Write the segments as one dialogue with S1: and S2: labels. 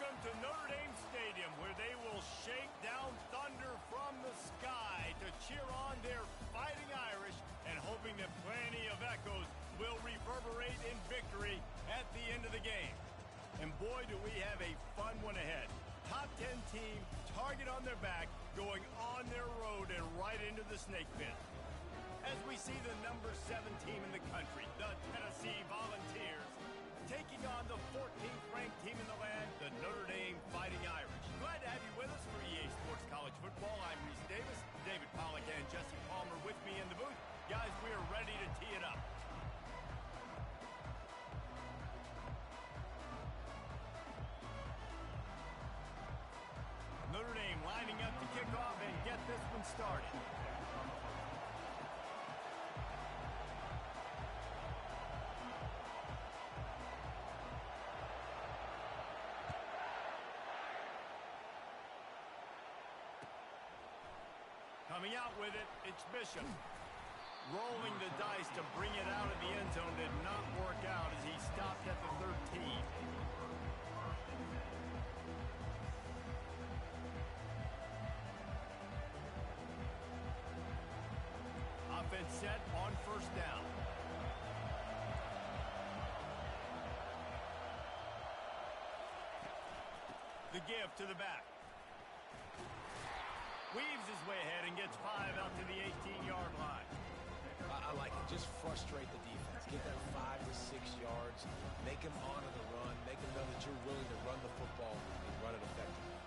S1: Welcome to Notre Dame Stadium, where they will shake down thunder from the sky to cheer on their Fighting Irish and hoping that plenty of echoes will reverberate in victory at the end of the game. And boy, do we have a fun one ahead. Top 10 team, target on their back, going on their road and right into the snake pit. As we see the number 7 team in the country, the Tennessee Volunteers, taking on the 14th ranked team in the land, the Notre Dame Fighting Irish. Glad to have you with us for EA Sports College Football. I'm Reese Davis, David Pollack and Jesse Palmer with me in the booth. Guys, we are ready to tee it up. Notre Dame lining up to kick off and get this one started. Coming out with it, it's Bishop. Rolling the dice to bring it out of the end zone did not work out as he stopped at the 13. Offense set on first down. The give to the back. Weaves his way ahead and gets 5 out to the 18-yard line.
S2: I like it. Just frustrate the defense. Get that 5 to 6 yards. Make them honor the run. Make them know that you're willing to run the football and run it effectively.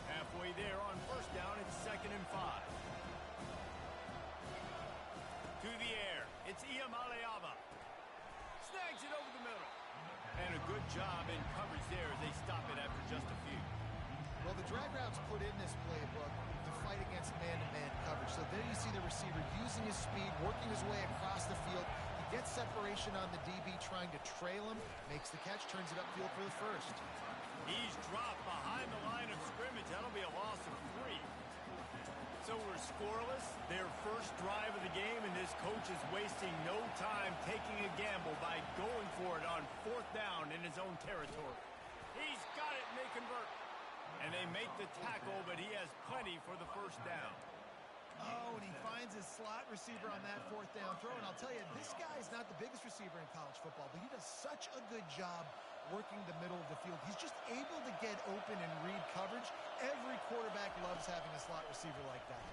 S1: Halfway there on first down, it's 2nd and 5. To the air, it's Iamaleava. Snags it over the middle. And a good job in coverage there as they stop it after just a few.
S3: Well, the drag routes put in this playbook to fight against man-to-man coverage. So there you see the receiver using his speed, working his way across the field. He gets separation on the DB trying to trail him, makes the catch, turns it upfield for the first.
S1: He's dropped behind the line of scrimmage. That'll be a loss of 3. So we're scoreless, their first drive of the game, and this coach is wasting no time taking a gamble by going for it on 4th down in his own territory. He's got it, and they convert. And they make the tackle, but he has plenty for the first down.
S3: Oh, and he finds his slot receiver on that 4th down throw. And I'll tell you, this guy is not the biggest receiver in college football, but he does such a good job working the middle of the field. He's just able to get open and read coverage. Every quarterback loves having a slot receiver like that.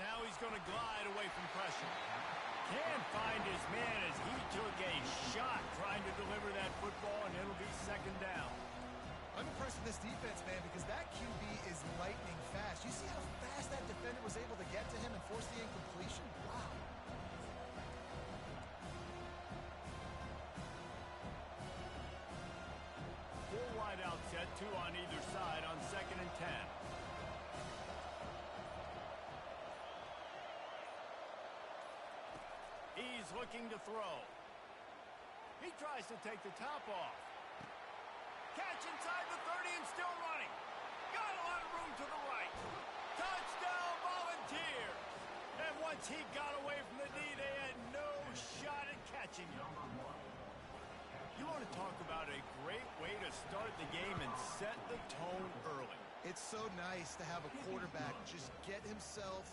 S1: Now he's going to glide away from pressure. Can't find his man as he took a shot trying to deliver that football, and it'll be 2nd down.
S3: I'm impressed with this defense, man, because that QB is lightning fast. You see how fast that defender was able to get to him and force the incompletion? Wow.
S1: Full wide out set, 2 on either side on 2nd and 10. He's looking to throw. He tries to take the top off. Catch inside the 30 and still running. Got a lot of room to the right. Touchdown Volunteers! And once he got away from the D, they had no shot at catching him. You want to talk about a great way to start the game and set the tone early.
S3: It's so nice to have a quarterback just get himself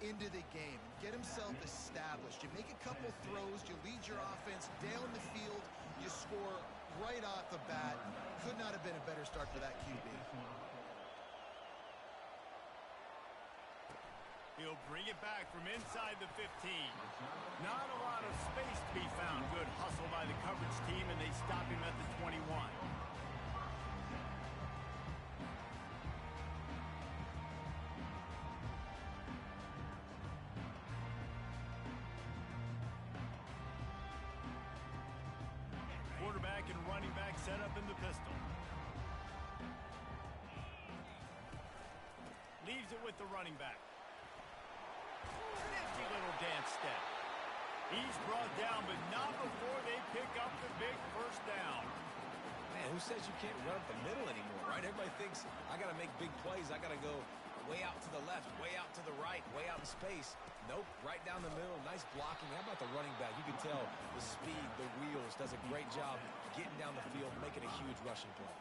S3: into the game, get himself established. You make a couple throws, you lead your offense down the field, you score right off the bat. Could not have been a better start for that QB.
S1: He'll bring it back from inside the 15. Not a lot of space to be found. Good hustle by the coverage team, and they stop him at the 21. Quarterback and running back set up in the pistol. Leaves it with the running back. Nifty little dance step. He's brought down, but not before they pick up the big first down.
S2: Man, who says you can't run up the middle anymore, right? Everybody thinks, I got to make big plays. I got to go way out to the left, way out to the right, way out in space. Nope, right down the middle. Nice blocking. How about the running back? You can tell the speed, the wheels, does a great job getting down the field, making a huge rushing play.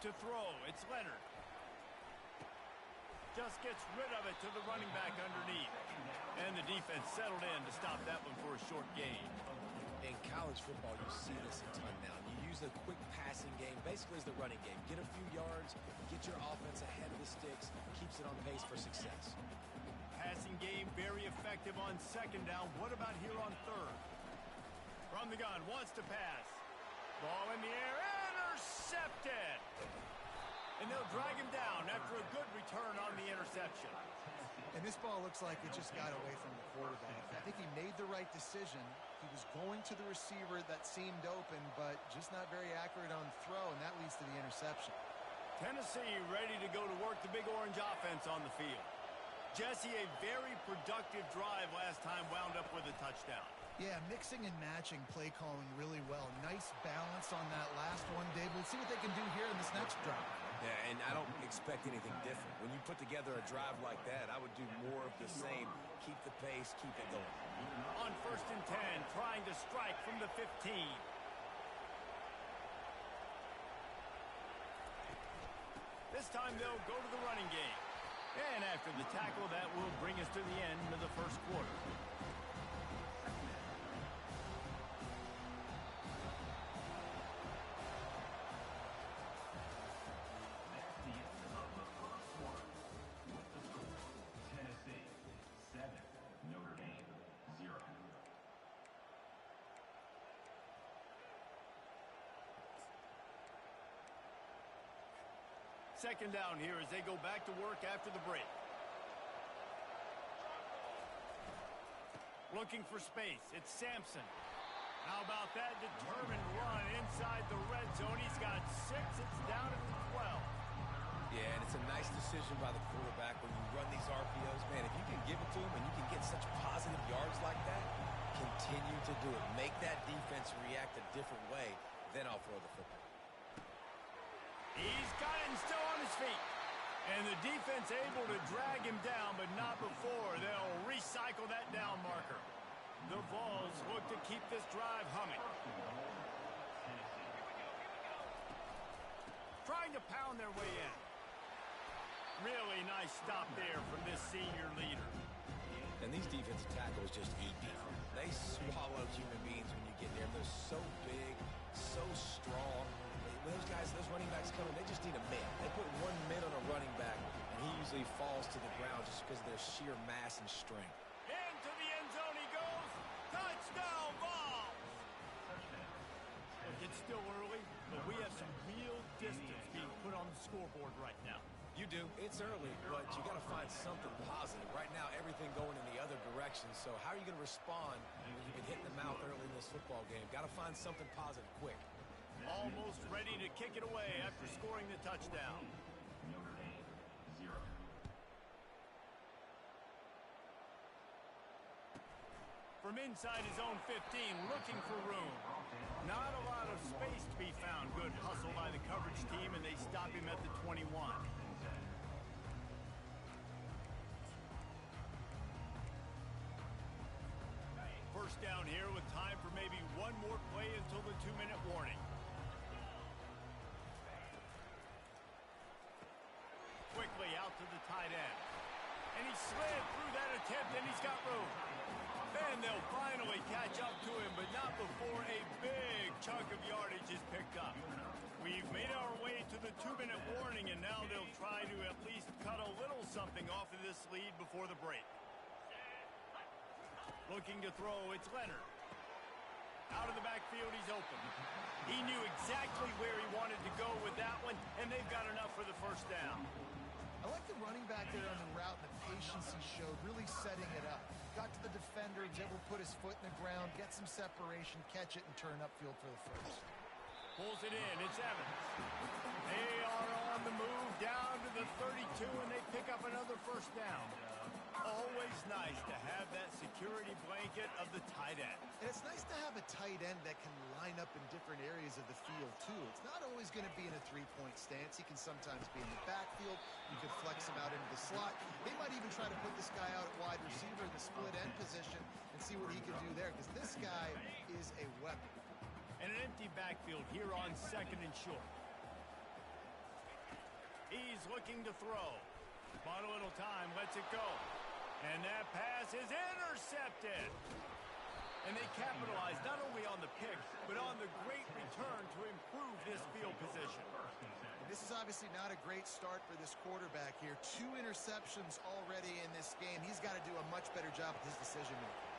S1: To throw, it's Leonard. Just gets rid of it to the running back underneath. And the defense settled in to stop that one for a short gain.
S2: In college football, you see this a ton now. You use a quick passing game, basically as the running game. Get a few yards, get your offense ahead of the sticks, keeps it on pace for success.
S1: Passing game very effective on second down. What about here on third? From the gun, wants to pass. Ball in the air, intercepted. And they'll drag him down after a good return on the interception.
S3: And this ball looks like it just got away from the quarterback. I think he made the right decision. He was going to the receiver that seemed open, but just not very accurate on the throw, and that leads to the interception.
S1: Tennessee ready to go to work the Big Orange offense on the field. Jesse, a very productive drive last time, wound up with a touchdown.
S3: Yeah, mixing and matching play calling really well. Nice balance on that last one, Dave. We'll see what they can do here in this next drive.
S2: Yeah, and I don't expect anything different. When you put together a drive like that, I would do more of the same. Keep the pace, keep it going.
S1: On 1st and 10, trying to strike from the 15. This time they'll go to the running game. And after the tackle, that will bring us to the end of the first quarter. Second down here as they go back to work after the break. Looking for space. It's Sampson. How about that determined run inside the red zone? He's got 6. It's down at the 12.
S2: Yeah, and it's a nice decision by the quarterback when you run these RPOs. Man, if you can give it to him and you can get such positive yards like that, continue to do it. Make that defense react a different way, then I'll throw the football.
S1: He's got it and still on his feet. And the defense able to drag him down, but not before. They'll recycle that down marker. The Vols look to keep this drive humming. Trying to pound their way in. Really nice stop there from this senior leader.
S2: And these defensive tackles just eat people. They swallow human beings when you get there. They're so big, so strong. Those guys, those running backs coming, they just need a man. They put one man on a running back, and he usually falls to the ground just because of their sheer mass and strength.
S1: Into the end zone he goes. Touchdown, Vols! It's still early, but we have some real distance being put on the scoreboard right now.
S2: You do. It's early, but you got to find something positive. Right now, everything going in the other direction. So how are you going to respond when you've been hit in the mouth early in this football game? Got to find something positive quick.
S1: Almost ready to kick it away after scoring the touchdown. From inside his own 15, looking for room. Not a lot of space to be found. Good hustle by the coverage team, and they stop him at the 21. First down here with time for maybe one more play until the 2-minute warning. Quickly out to the tight end. And he slid through that attempt, and he's got room. And they'll finally catch up to him, but not before a big chunk of yardage is picked up. We've made our way to the 2-minute warning, and now they'll try to at least cut a little something off of this lead before the break. Looking to throw, it's Leonard. Out of the backfield, he's open. He knew exactly where he wanted to go with that one, and they've got enough for the first down.
S3: I like the running back there on the route and the patience he showed, really setting it up. Got to the defender, was able to put his foot in the ground, get some separation, catch it, and turn upfield for the first.
S1: Pulls it in, it's Evans. They are on the move down to the 32, and they pick up another first down. Always nice to have that security blanket of the tight end.
S3: And it's nice to have a tight end that can line up in different areas of the field, too. It's not always going to be in a three-point stance. He can sometimes be in the backfield. You could flex him out into the slot. They might even try to put this guy out at wide receiver in the split end position and see what he can do there, because this guy is a weapon.
S1: And an empty backfield here on 2nd and short. He's looking to throw. Bought a little time, lets it go. And that pass is intercepted. And they capitalize not only on the pick, but on the great return to improve this field position.
S3: And this is obviously not a great start for this quarterback here. 2 interceptions already in this game. He's got to do a much better job with his decision-making.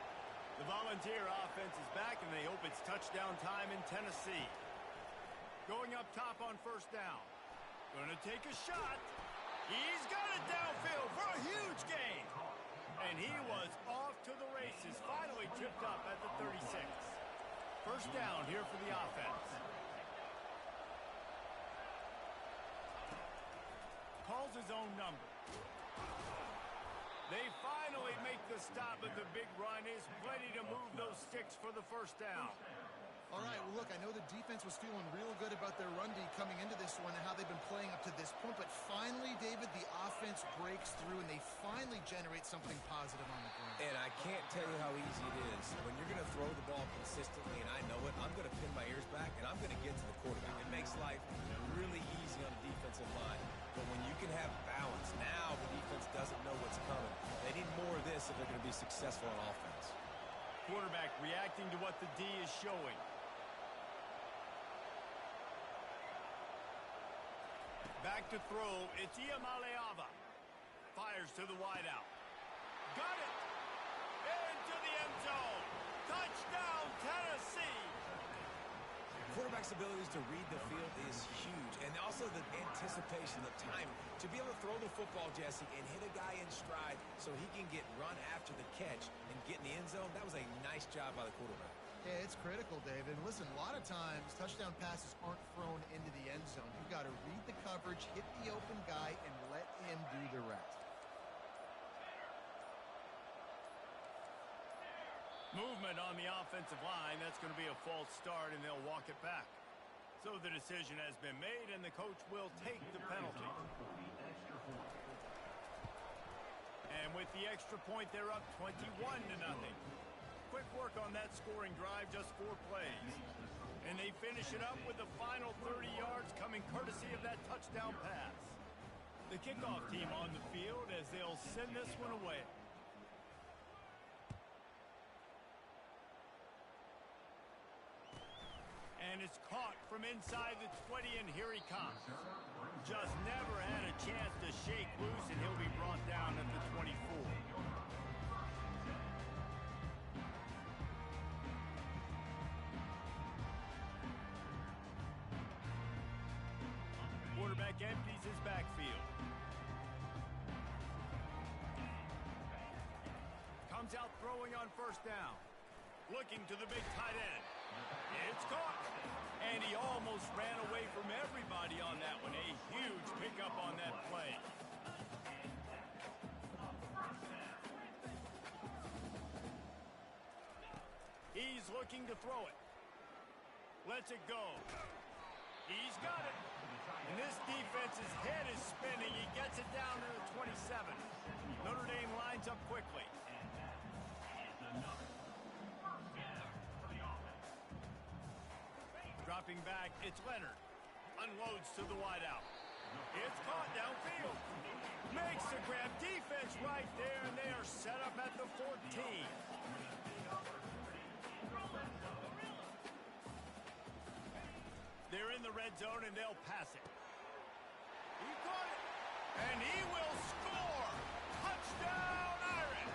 S1: The Volunteer offense is back, and they hope it's touchdown time in Tennessee. Going up top on 1st down. Going to take a shot. He's got it downfield for a huge gain. And he was off to the races, finally tipped up at the 36. 1st down here for the offense. Calls his own number. They finally make the stop, but the big run is plenty to move those sticks for the 1st down.
S3: All right, well, look, I know the defense was feeling real good about their run D coming into this one and how they've been playing up to this point, but finally, David, the offense breaks through and they finally generate something positive on the ground.
S2: And I can't tell you how easy it is. When you're going to throw the ball consistently, and I know it, I'm going to pin my ears back, and I'm going to get to the quarterback. It makes life really easy on the defensive line. But when you can have balance, now the defense doesn't know what's coming. They need more of this if they're going to be successful on offense.
S1: Quarterback reacting to what the D is showing. Back to throw, it's Iamaleava. Fires to the wideout. Got it! Into the end zone. Touchdown, Tennessee!
S2: Quarterback's abilities to read the field is huge, and also the anticipation, the time to be able to throw the football, Jesse, and hit a guy in stride so he can get run after the catch and get in the end zone. That was a nice job by the quarterback.
S3: Yeah, it's critical, David. Listen, a lot of times touchdown passes aren't thrown into the end zone. You've got to read the coverage, hit the open guy, and let him do the rest.
S1: Movement on the offensive line. That's going to be a false start, and they'll walk it back. So the decision has been made, and the coach will take the penalty. And with the extra point, they're up 21-0. Quick work on that scoring drive, just 4 plays. And they finish it up with the final 30 yards coming courtesy of that touchdown pass. The kickoff team on the field as they'll send this one away. And it's caught from inside the 20, and here he comes. Just never had a chance to shake loose, and he'll be brought down at the 24. Quarterback empties his backfield. Comes out throwing on 1st down. Looking to the big tight end. It's caught. And he almost ran away from everybody on that one. A huge pickup on that play. He's looking to throw it. Lets it go. He's got it. And this defense's head is spinning. He gets it down to the 27. Notre Dame lines up quickly. Dropping back, it's Leonard. Unloads to the wideout. It's caught downfield. Makes the grab. Defense right there, and they are set up at the 14. They're in the red zone, and they'll pass it. He caught it, and he will score. Touchdown, Irish.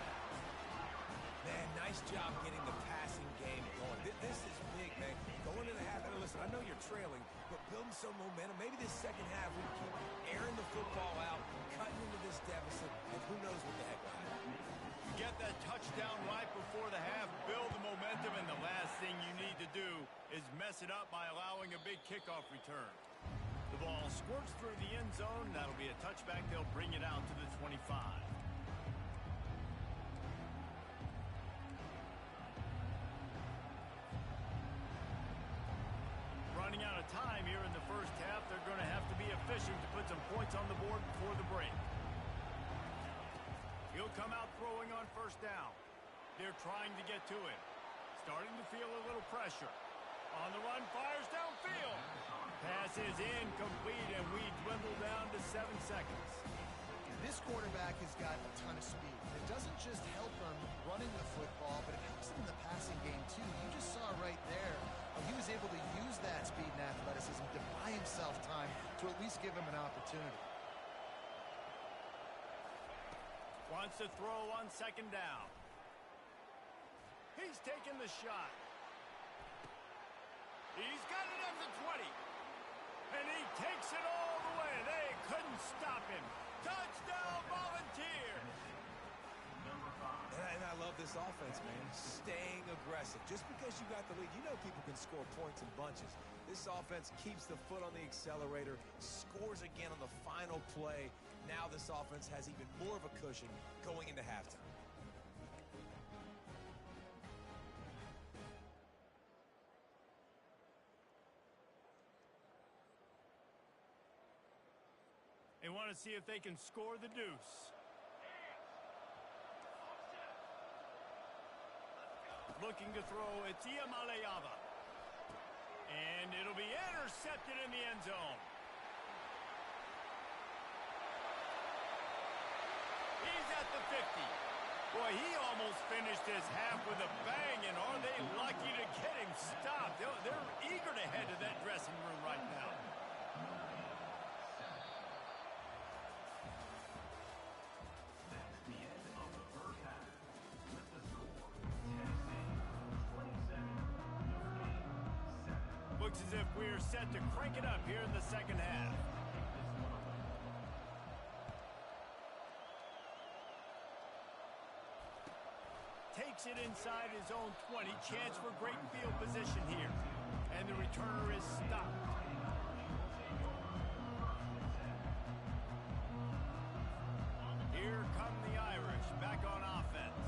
S2: Man, nice job getting the passing game going. This is big, man. Going to the half, and listen, I know you're trailing, but building some momentum. Maybe this second half we can keep airing the football out, cutting into this deficit, and who knows what the heck will happen.
S1: Get that touchdown right before the half, build the momentum, and the last thing you need to do is mess it up by allowing a big kickoff return. The ball squirts through the end zone. That'll be a touchback. They'll bring it out to the 25. time here in the first half. They're going to have to be efficient to put some points on the board before the break. He'll come out throwing on first down. They're trying to get to him. Starting to feel a little pressure. On the run, fires downfield. Pass is incomplete, and we dwindle down to 7 seconds.
S3: This quarterback has got a ton of speed. It doesn't just help him running the football, but it helps him in the passing game, too. You just saw right there how he was able to use that speed and athleticism to buy himself time to at least give him an opportunity.
S1: Wants to throw on second down. He's taking the shot. He's got it at the 20. And he takes it all the way. They couldn't stop him. Touchdown, Volunteers!
S2: And I love this offense, man. Staying aggressive. Just because you got the lead, you know people can score points in bunches. This offense keeps the foot on the accelerator, scores again on the final play. Now this offense has even more of a cushion going into halftime.
S1: They want to see if they can score the deuce. Looking to throw, it's Iamaleava. And it'll be intercepted in the end zone. He's at the 50. Boy, he almost finished his half with a bang, and are they lucky to get him stopped? They're eager to head to that dressing room right now. Looks as if we're set to crank it up here in the second half. Takes it inside his own 20. Chance for great field position here. And the returner is stopped. Here come the Irish back on offense.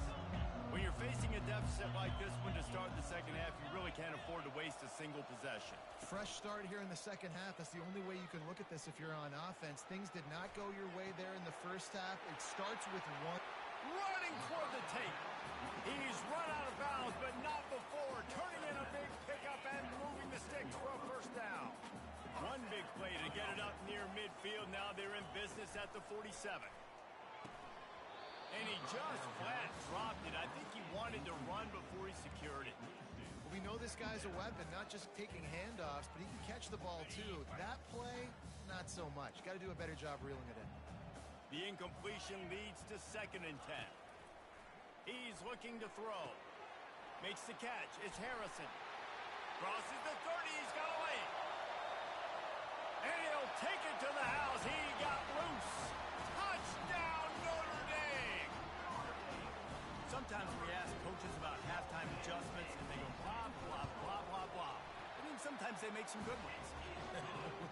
S1: When you're facing a deficit like this one to start the second half, you really can't afford to waste a single possession.
S3: Fresh start here in the second half. That's the only way you can look at this if you're on offense. Things did not go your way there in the first half. It starts with one.
S1: Running toward the tape. He's run out of bounds, but not before. Turning in a big pickup and moving the sticks for a first down. One big play to get it up near midfield. Now they're in business at the 47. And he just flat dropped it. I think he wanted to run before he secured it.
S3: We know this guy's a weapon, not just taking handoffs, but he can catch the ball too. That play, not so much. Got to do a better job reeling it in.
S1: The incompletion leads to 2nd and 10. He's looking to throw. Makes the catch. It's Harrison. Crosses the 30. He's got a lane. And he'll take it to the house. He got loose. Touchdown, Notre Dame. Sometimes we ask coaches about halftime adjustments, and they go blah, blah, blah, blah, blah. I mean, sometimes they make some good ones.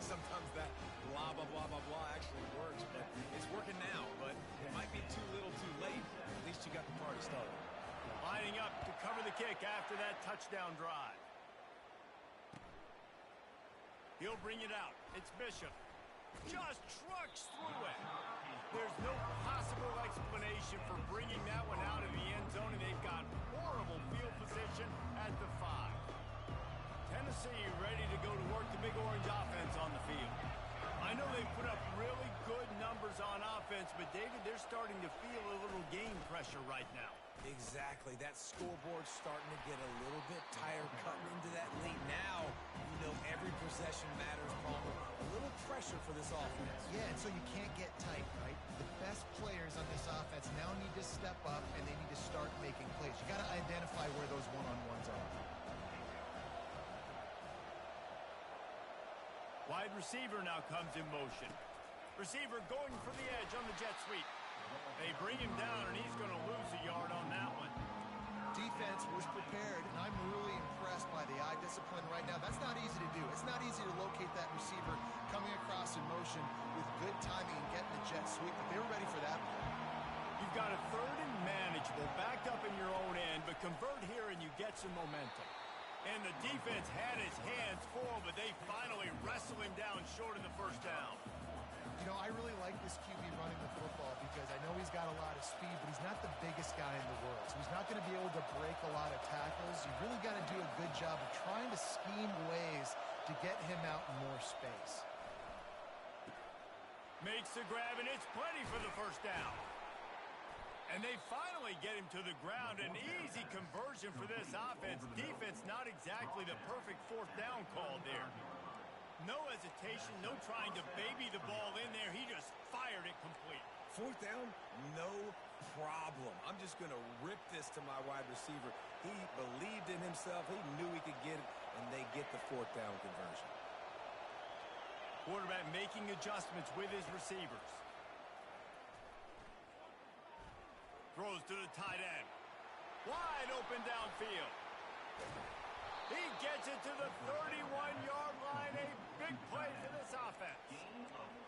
S2: Sometimes that blah, blah, blah, blah, blah actually works, but it's working now, but it might be too little too late. At least you got the party started.
S1: Lining up to cover the kick after that touchdown drive. He'll bring it out. It's Bishop. Just trucks through it. There's no possible explanation for bringing that one out of the end zone, and they've got horrible field position at the 5. Tennessee ready to go to work the Big Orange offense on the field. I know they've put up really good numbers on offense, but David, they're starting to feel a little game pressure right now.
S2: Exactly. That scoreboard's starting to get a little bit tired cutting into that lead. Now, you know every possession matters, Palmer. A little pressure for this offense.
S3: Yeah, and so you can't get tight, right? The best players on this offense now need to step up, and they need to start making plays. You got to identify where those one-on-ones are.
S1: Wide receiver now comes in motion. Receiver going for the edge on the jet sweep. They bring him down, and he's going to lose a yard on that one.
S3: Defense was prepared, and I'm really impressed by the eye discipline right now. That's not easy to do. It's not easy to locate that receiver coming across in motion with good timing and getting the jet sweep, but they were ready for that play.
S1: You've got a 3rd and manageable, backed up in your own end, but convert here and you get some momentum. And the defense had his hands full, but they finally down short of the first down.
S3: You know, I really like this QB running the football because I know he's got a lot of speed, but he's not the biggest guy in the world. So he's not going to be able to break a lot of tackles. You really got to do a good job of trying to scheme ways to get him out in more space.
S1: Makes the grab, and it's plenty for the first down. And they finally get him to the ground. An easy conversion for this offense. Defense not exactly the perfect fourth down call there. No hesitation, no trying to baby the ball in there. He just fired it complete.
S2: Fourth down, no problem. I'm just going to rip this to my wide receiver. He believed in himself. He knew he could get it, and they get the fourth down conversion.
S1: Quarterback making adjustments with his receivers. Throws to the tight end. Wide open downfield. He gets it to the 31-yard line. A big play for this offense.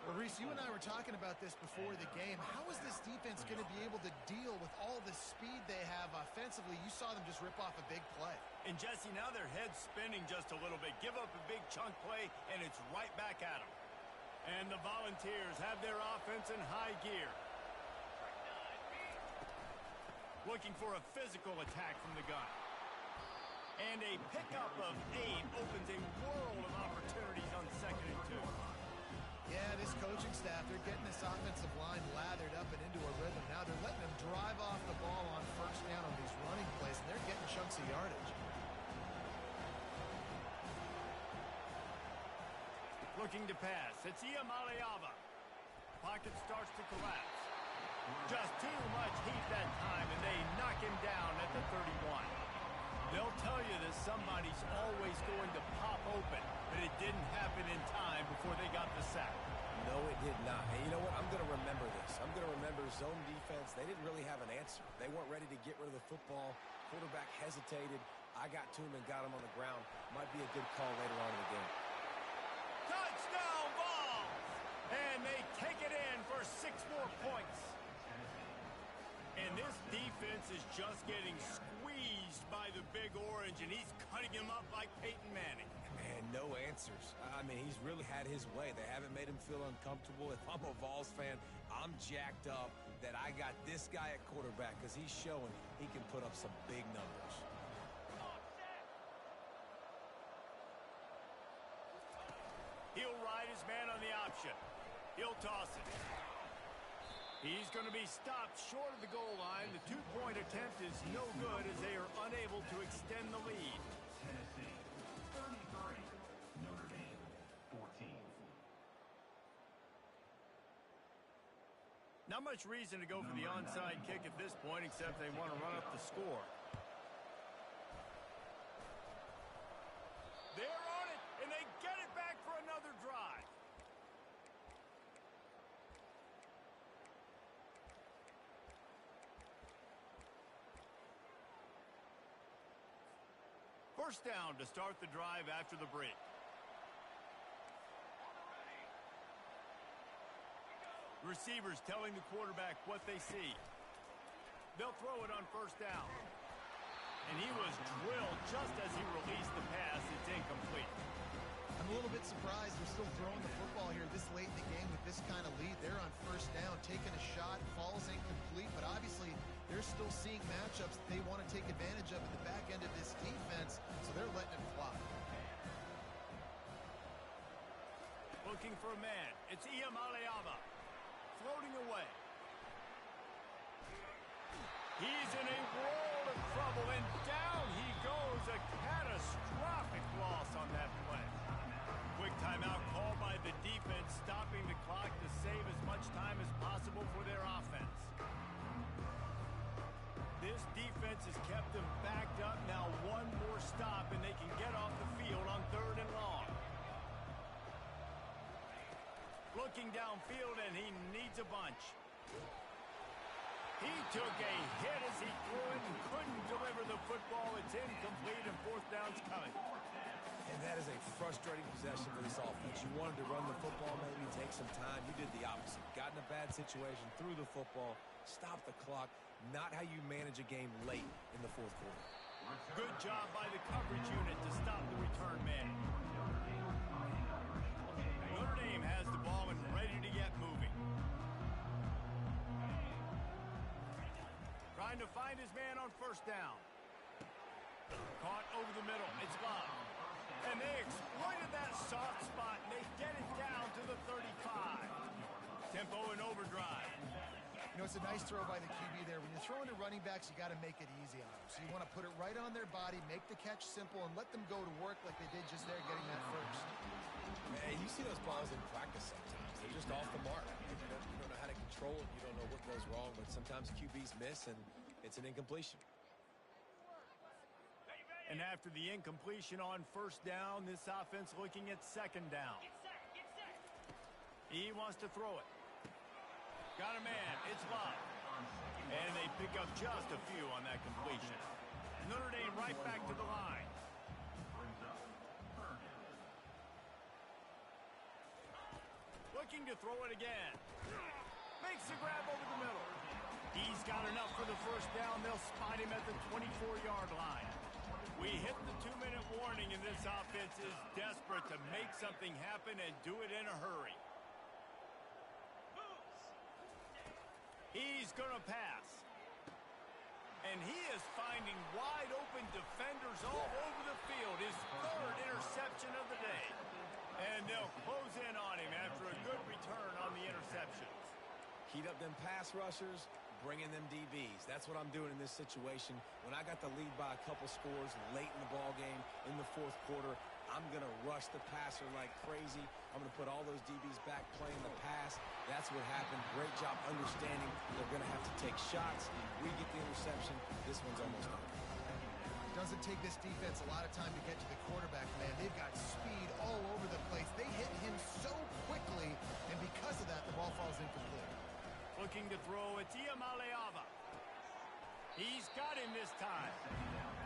S3: Well, Reese, you and I were talking about this before the game. How is this defense going to be able to deal with all the speed they have offensively? You saw them just rip off a big play.
S1: And, Jesse, now their head's spinning just a little bit. Give up a big chunk play, and it's right back at them. And the Volunteers have their offense in high gear. Looking for a physical attack from the gun. And a pickup of 8 opens a world of opportunities on 2nd and 2.
S3: Yeah, this coaching staff, they're getting this offensive line lathered up and into a rhythm. Now they're letting them drive off the ball on first down on these running plays, and they're getting chunks of yardage.
S1: Looking to pass. It's Iamaleava. Pocket starts to collapse. Just too much heat that time, and they knock him down at the 31. They'll tell you that somebody's always going to pop open, but it didn't happen in time before they got the sack.
S2: No, it did not. And you know what? I'm going to remember this. I'm going to remember zone defense. They didn't really have an answer. They weren't ready to get rid of the football. Quarterback hesitated. I got to him and got him on the ground. Might be a good call later on in the game.
S1: Touchdown ball! And they take it in for 6 more points. And this defense is just getting squeezed by the Big Orange, and he's cutting him up like Peyton Manning.
S2: Man, no answers. I mean, he's really had his way. They haven't made him feel uncomfortable. If I'm a Vols fan, I'm jacked up that I got this guy at quarterback because he's showing he can put up some big numbers.
S1: He'll ride his man on the option. He'll toss it. He's going to be stopped short of the goal line. The 2-point attempt is no good as they are unable to extend the lead.
S4: Tennessee, 33. Notre Dame, 14.
S1: Not much reason to go for the onside kick at this point, except they want to run up the score. They're on it, and they get it back for another drive. First down to start the drive after the break. Receivers telling the quarterback what they see. They'll throw it on first down. And he was drilled just as he released the pass. It's incomplete.
S3: I'm a little bit surprised they're still throwing the football here this late in the game with this kind of lead. They're on first down, taking a shot, falls incomplete, but obviously they're still seeing matchups that they want to take advantage of at the back end of this defense, so they're letting it fly.
S1: Looking for a man. It's Iamaleava. Floating away. He's in a world of trouble, and down he goes. A catastrophic loss on that play. Quick timeout called by the defense, stopping the clock to save as much time as possible for their offense. This defense has kept them backed up. Now one more stop, and they can get off the field on 3rd and long. Looking downfield, and he needs a bunch. He took a hit as he threw it and couldn't deliver the football. It's incomplete, and 4th down's coming.
S2: And that is a frustrating possession for this offense. You wanted to run the football, maybe take some time. You did the opposite. Got in a bad situation, threw the football, stopped the clock. Not how you manage a game late in the 4th quarter.
S1: Good job by the coverage unit to stop the return man. to find his man on first down. Caught over the middle. It's Love. And they exploited that soft spot, and they get it down to the 35. Tempo and overdrive.
S3: You know, it's a nice throw by the QB there. When you're throwing to running backs, you got to make it easy on them. So you want to put it right on their body, make the catch simple, and let them go to work like they did just there getting that first.
S2: Man, you see those balls in practice sometimes. They're just off the mark. You don't know how to control it. You don't know what goes wrong, but sometimes QBs miss, and it's an incompletion.
S1: And after the incompletion on first down, this offense looking at second down. He wants to throw it. Got a man. It's Love. And they pick up just a few on that completion. Notre Dame right back to the line. Looking to throw it again. Makes the grab over the middle. He's got enough for the first down. They'll spot him at the 24-yard line. We hit the 2-minute warning, and this offense is desperate to make something happen and do it in a hurry. He's going to pass. And he is finding wide-open defenders all over the field. His third interception of the day. And they'll close in on him after a good return on the interceptions.
S2: Heat up them pass rushers, bring in them DBs. That's what I'm doing in this situation. When I got the lead by a couple scores late in the ball game in the fourth quarter, I'm going to rush the passer like crazy. I'm going to put all those DBs back playing the pass. That's what happened. Great job understanding they're going to have to take shots. We get the interception. This one's almost done.
S3: Doesn't take this defense a lot of time to get to the quarterback, man. They've got speed all over the place. They hit him so quickly, and because of that, the ball falls incomplete.
S1: Looking to throw, it's Iamaleava. He's got him this time.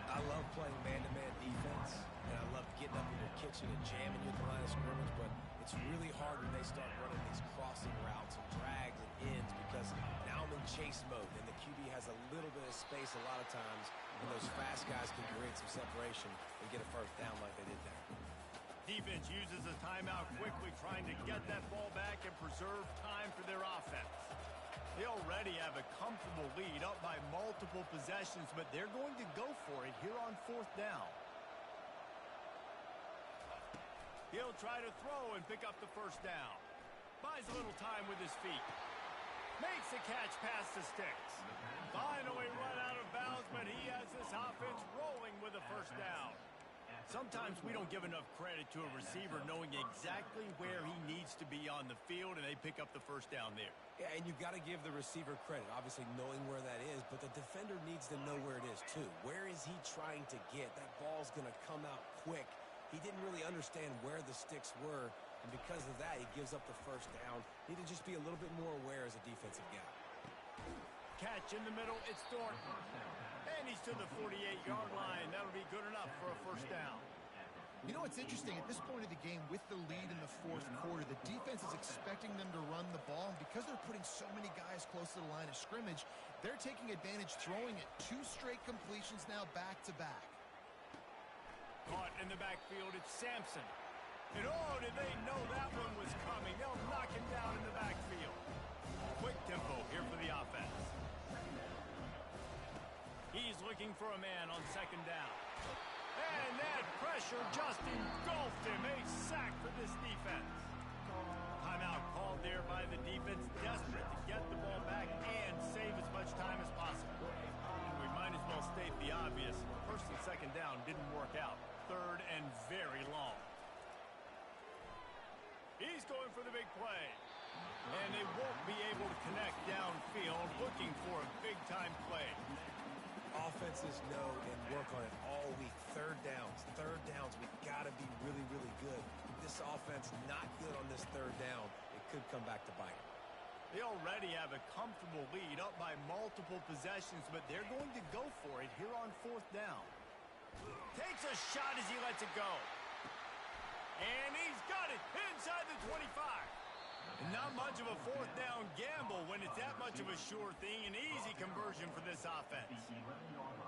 S2: I love playing man-to-man defense, and I love getting up in your kitchen and jamming you at the line of scrimmage, but it's really hard when they start running these crossing routes and drags and ends because now I'm in chase mode, and the QB has a little bit of space a lot of times, and those fast guys can create some separation and get a first down like they did there.
S1: Defense uses a timeout quickly, trying to get that ball back and preserve time for their offense. They already have a comfortable lead up by multiple possessions, but they're going to go for it here on fourth down. He'll try to throw and pick up the first down. Buys a little time with his feet. Makes the catch past the sticks. Finally run out of bounds, but he has this offense rolling with a first down. Sometimes we don't give enough credit to a receiver knowing exactly where he needs to be on the field, and they pick up the first down there.
S2: Yeah, and you've got to give the receiver credit, obviously knowing where that is, but the defender needs to know where it is too. Where is he trying to get? That ball's going to come out quick. He didn't really understand where the sticks were, and because of that, he gives up the first down. Need to just be a little bit more aware as a defensive guy.
S1: Catch in the middle, it's Thornton. And he's to the 48-yard line. That'll be good enough for a first down.
S3: You know what's interesting? At this point of the game, with the lead in the fourth quarter, the defense is expecting them to run the ball. And because they're putting so many guys close to the line of scrimmage, they're taking advantage, throwing it. 2 straight completions now back-to-back.
S1: Caught in the backfield, it's Sampson. And oh, did they know that one was coming? They'll knock him down in the backfield. Quick tempo here for the offense. He's looking for a man on second down. And that pressure just engulfed him. A sack for this defense. Timeout called there by the defense, desperate to get the ball back and save as much time as possible. We might as well state the obvious. First and second down didn't work out. Third and very long. He's going for the big play. And they won't be able to connect downfield, looking for a big-time play.
S2: Offenses know and work on it all week. Third downs, we got to be really, really good. This offense not good on this third down. It could come back to bite.
S1: They already have a comfortable lead up by multiple possessions, but they're going to go for it here on fourth down. Takes a shot as he lets it go. And he's got it inside the 25. And not much of a fourth down gamble when it's that much of a sure thing. An easy conversion for this offense.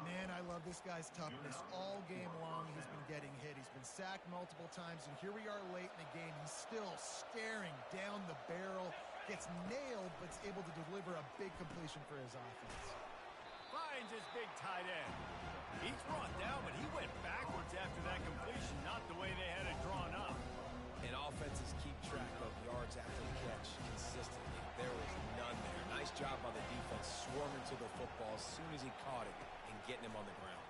S3: Man, I love this guy's toughness. All game long, he's been getting hit. He's been sacked multiple times, and here we are late in the game. He's still staring down the barrel. Gets nailed, but is able to deliver a big completion for his offense.
S1: finds his big tight end. He's brought down, but he went backwards after that completion, not the way they had it drawn up.
S2: And offenses keep track of yards after the catch consistently. There was none there. Nice job by the defense swarming to the football as soon as he caught it and getting him on the ground.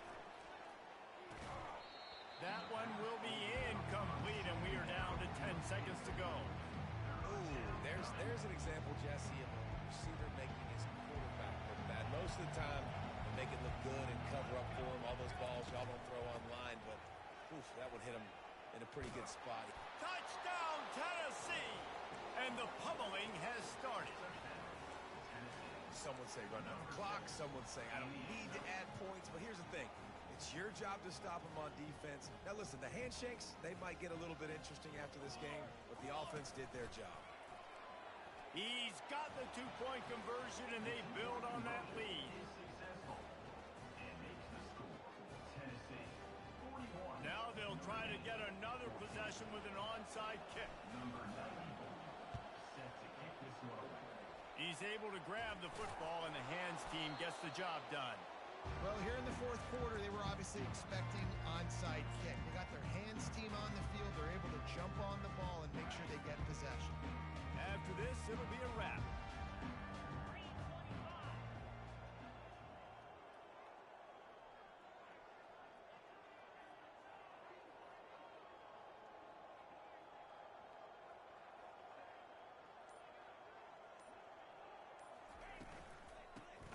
S1: That one will be incomplete, and we are down to 10 seconds to go.
S2: Ooh, there's an example, Jesse, of a receiver making his quarterback look bad. Most of the time, they make it look good and cover up for him. All those balls y'all don't throw online, but oof, that one hit him in a pretty good spot.
S1: Touchdown, Tennessee! And the pummeling has started.
S2: Some would say run out the clock. Some would say I don't need to add points. But here's the thing. It's your job to stop them on defense. Now, listen, the handshakes, they might get a little bit interesting after this game, but the offense did their job.
S1: He's got the two-point conversion, and they build on that lead. Now they'll try to get another possession with an onside kick.
S4: Number 94, set to kick this one away.
S1: He's able to grab the football, and the hands team gets the job done.
S3: Well, here in the fourth quarter, they were obviously expecting onside kick. They got their hands team on the field. They're able to jump on the ball and make sure they get possession.
S1: After this, it'll be a wrap.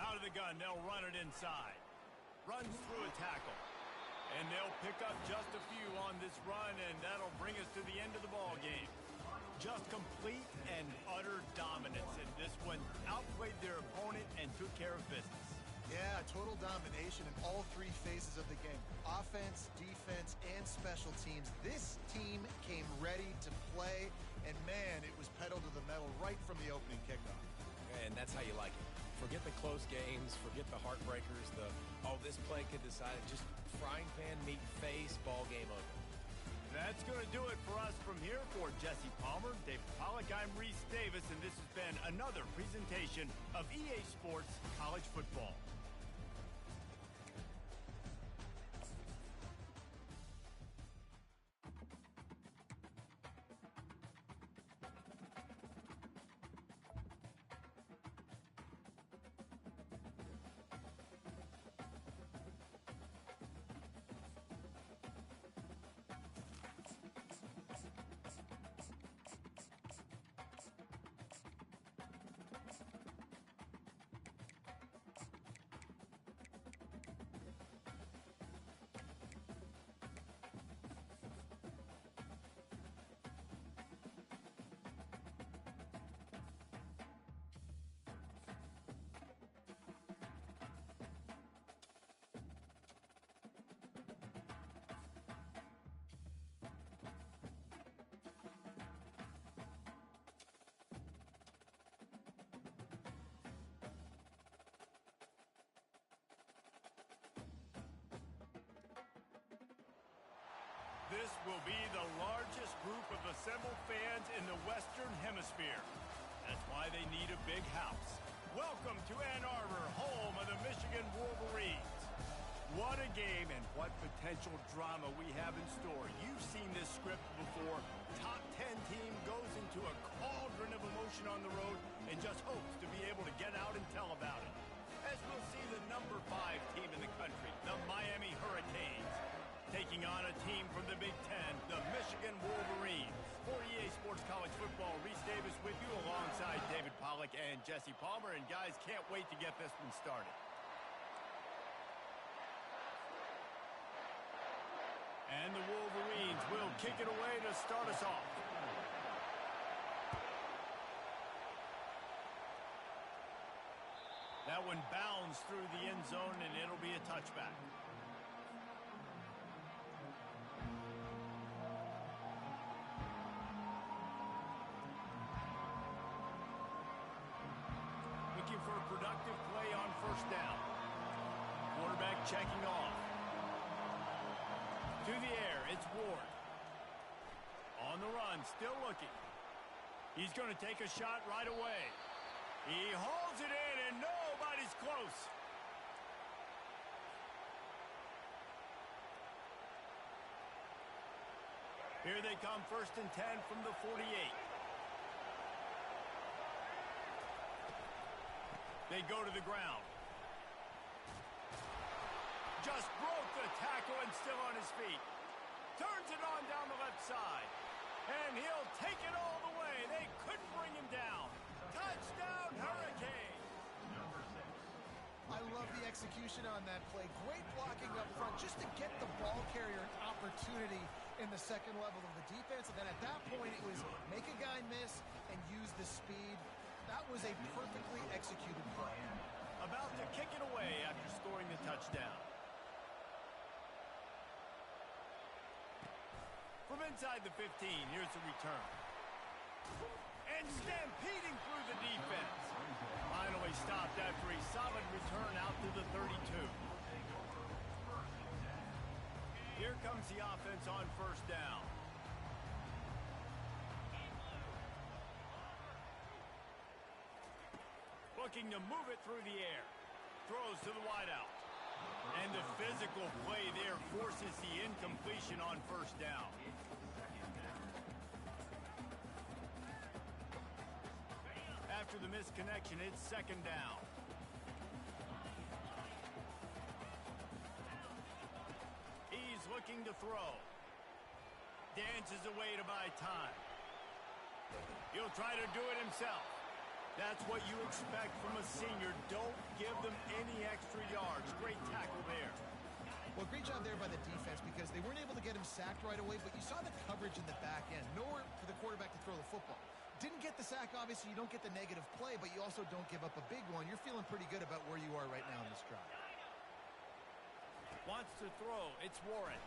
S1: Out of the gun, they'll run it inside. Runs through a tackle. And they'll pick up just a few on this run, and that'll bring us to the end of the ball game. Just complete and utter dominance, and this one outplayed their opponent and took care of business.
S3: Yeah, total domination in all three phases of the game. Offense, defense, and special teams. This team came ready to play, and man, it was pedal to the metal right from the opening kickoff.
S2: And that's how you like it. Forget the close games, forget the heartbreakers, this play could decide it. Just frying pan, meat, face, ball game over.
S1: That's going to do it for us from here. For Jesse Palmer, David Pollack, I'm Reese Davis, and this has been another presentation of EA Sports College Football. This will be the largest group of assembled fans in the Western Hemisphere. That's why they need a big house. Welcome to Ann Arbor, home of the Michigan Wolverines. What a game and what potential drama we have in store. You've seen this script before. Top 10 team goes into a cauldron of emotion on the road and just hopes to be able to get out and tell about it. As we'll see the number 5 team in the country, the Miami Hurricanes, taking on a team from the Big Ten, the Michigan Wolverines. For EA Sports College Football, Reese Davis with you alongside David Pollack and Jesse Palmer. And guys, can't wait to get this one started. And the Wolverines will kick it away to start us off. That one bounds through the end zone, and it'll be a touchback. Looking for a productive play on first down. Quarterback checking off. To the air, it's Ward. On the run, still looking. He's going to take a shot right away. He hauls it in, and nobody's close. Here they come, 1st and 10 from the 48. They go to the ground. Just broke the tackle and still on his feet. Turns it on down the left side. And he'll take it all the way. They couldn't bring him down. Touchdown, Hurricane.
S3: I love the execution on that play. Great blocking up front just to get the ball carrier an opportunity in the second level of the defense. And then at that point, it was make a guy miss and use the speed. That was a perfectly executed play.
S1: About to kick it away after scoring the touchdown. From inside the 15, here's the return. And stampeding through the defense. Finally stopped after a solid return out to the 32. Here comes the offense on 1st down. Looking to move it through the air. Throws to the wideout. And the physical play there forces the incompletion on 1st down. After the misconnection, it's 2nd down. He's looking to throw. Dances away to buy time. He'll try to do it himself. That's what you expect from a senior. Don't give them any extra yards. Great tackle there.
S3: Well, great job there by the defense because they weren't able to get him sacked right away, but you saw the coverage in the back end. Nowhere for the quarterback to throw the football. Didn't get the sack, obviously. You don't get the negative play, but you also don't give up a big one. You're feeling pretty good about where you are right now in this drive.
S1: Wants to throw. It's Warren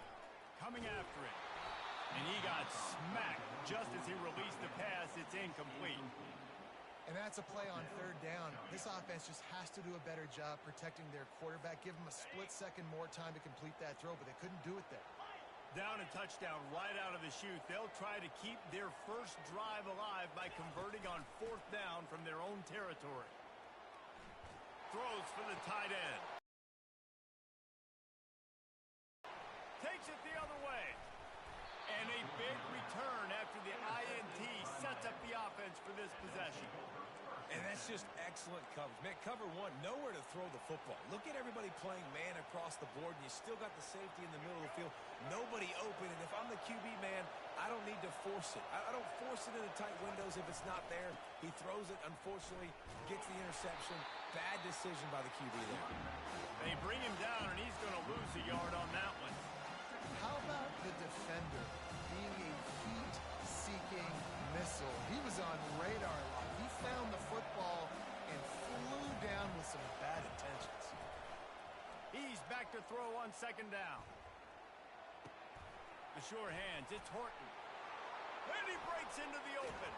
S1: coming after it. And he got smacked just as he released the pass. It's incomplete.
S3: And that's a play on 3rd down. This offense just has to do a better job protecting their quarterback. Give him a split second more time to complete that throw, but they couldn't do it there.
S1: Down and touchdown right out of the chute. They'll try to keep their first drive alive by converting on 4th down from their own territory. Throws for the tight end. Takes it the other way. And a big return after the INT sets up the offense for this possession.
S2: And that's just excellent coverage. Man, cover one, nowhere to throw the football. Look at everybody playing man across the board, and you still got the safety in the middle of the field. Nobody open, and if I'm the QB man, I don't need to force it. I don't force it into tight windows if it's not there. He throws it, unfortunately, gets the interception. Bad decision by the QB there.
S1: They bring him down, and he's going to lose a yard on that one.
S3: How about the defender being a heat-seeking missile? He was on radar lock. He found the football and flew down with some bad intentions.
S1: He's back to throw on 2nd down. The sure hands, it's Horton. And he breaks into the open.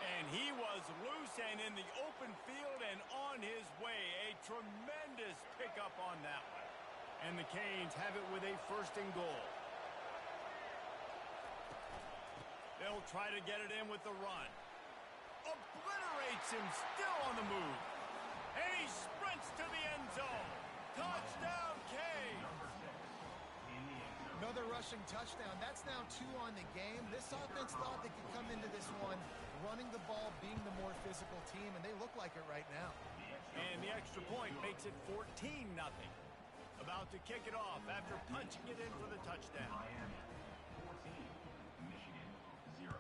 S1: And he was loose and in the open field and on his way. A tremendous pickup on that one. And the Canes have it with a 1st and goal. They'll try to get it in with the run. Obliterates him, still on the move. And he sprints to the end zone. Touchdown, Canes!
S3: Another rushing touchdown. That's now 2 on the game. This offense thought they could come into this one running the ball, being the more physical team, and they look like it right now.
S1: And the extra point makes it 14-0. About to kick it off after punching it in for the touchdown.
S4: Miami 14, Michigan 0.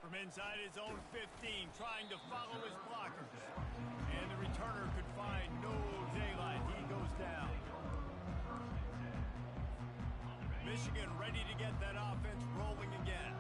S1: From inside his own 15, trying to follow his blockers. And the returner could find no daylight. He goes down. Michigan ready to get that offense rolling again.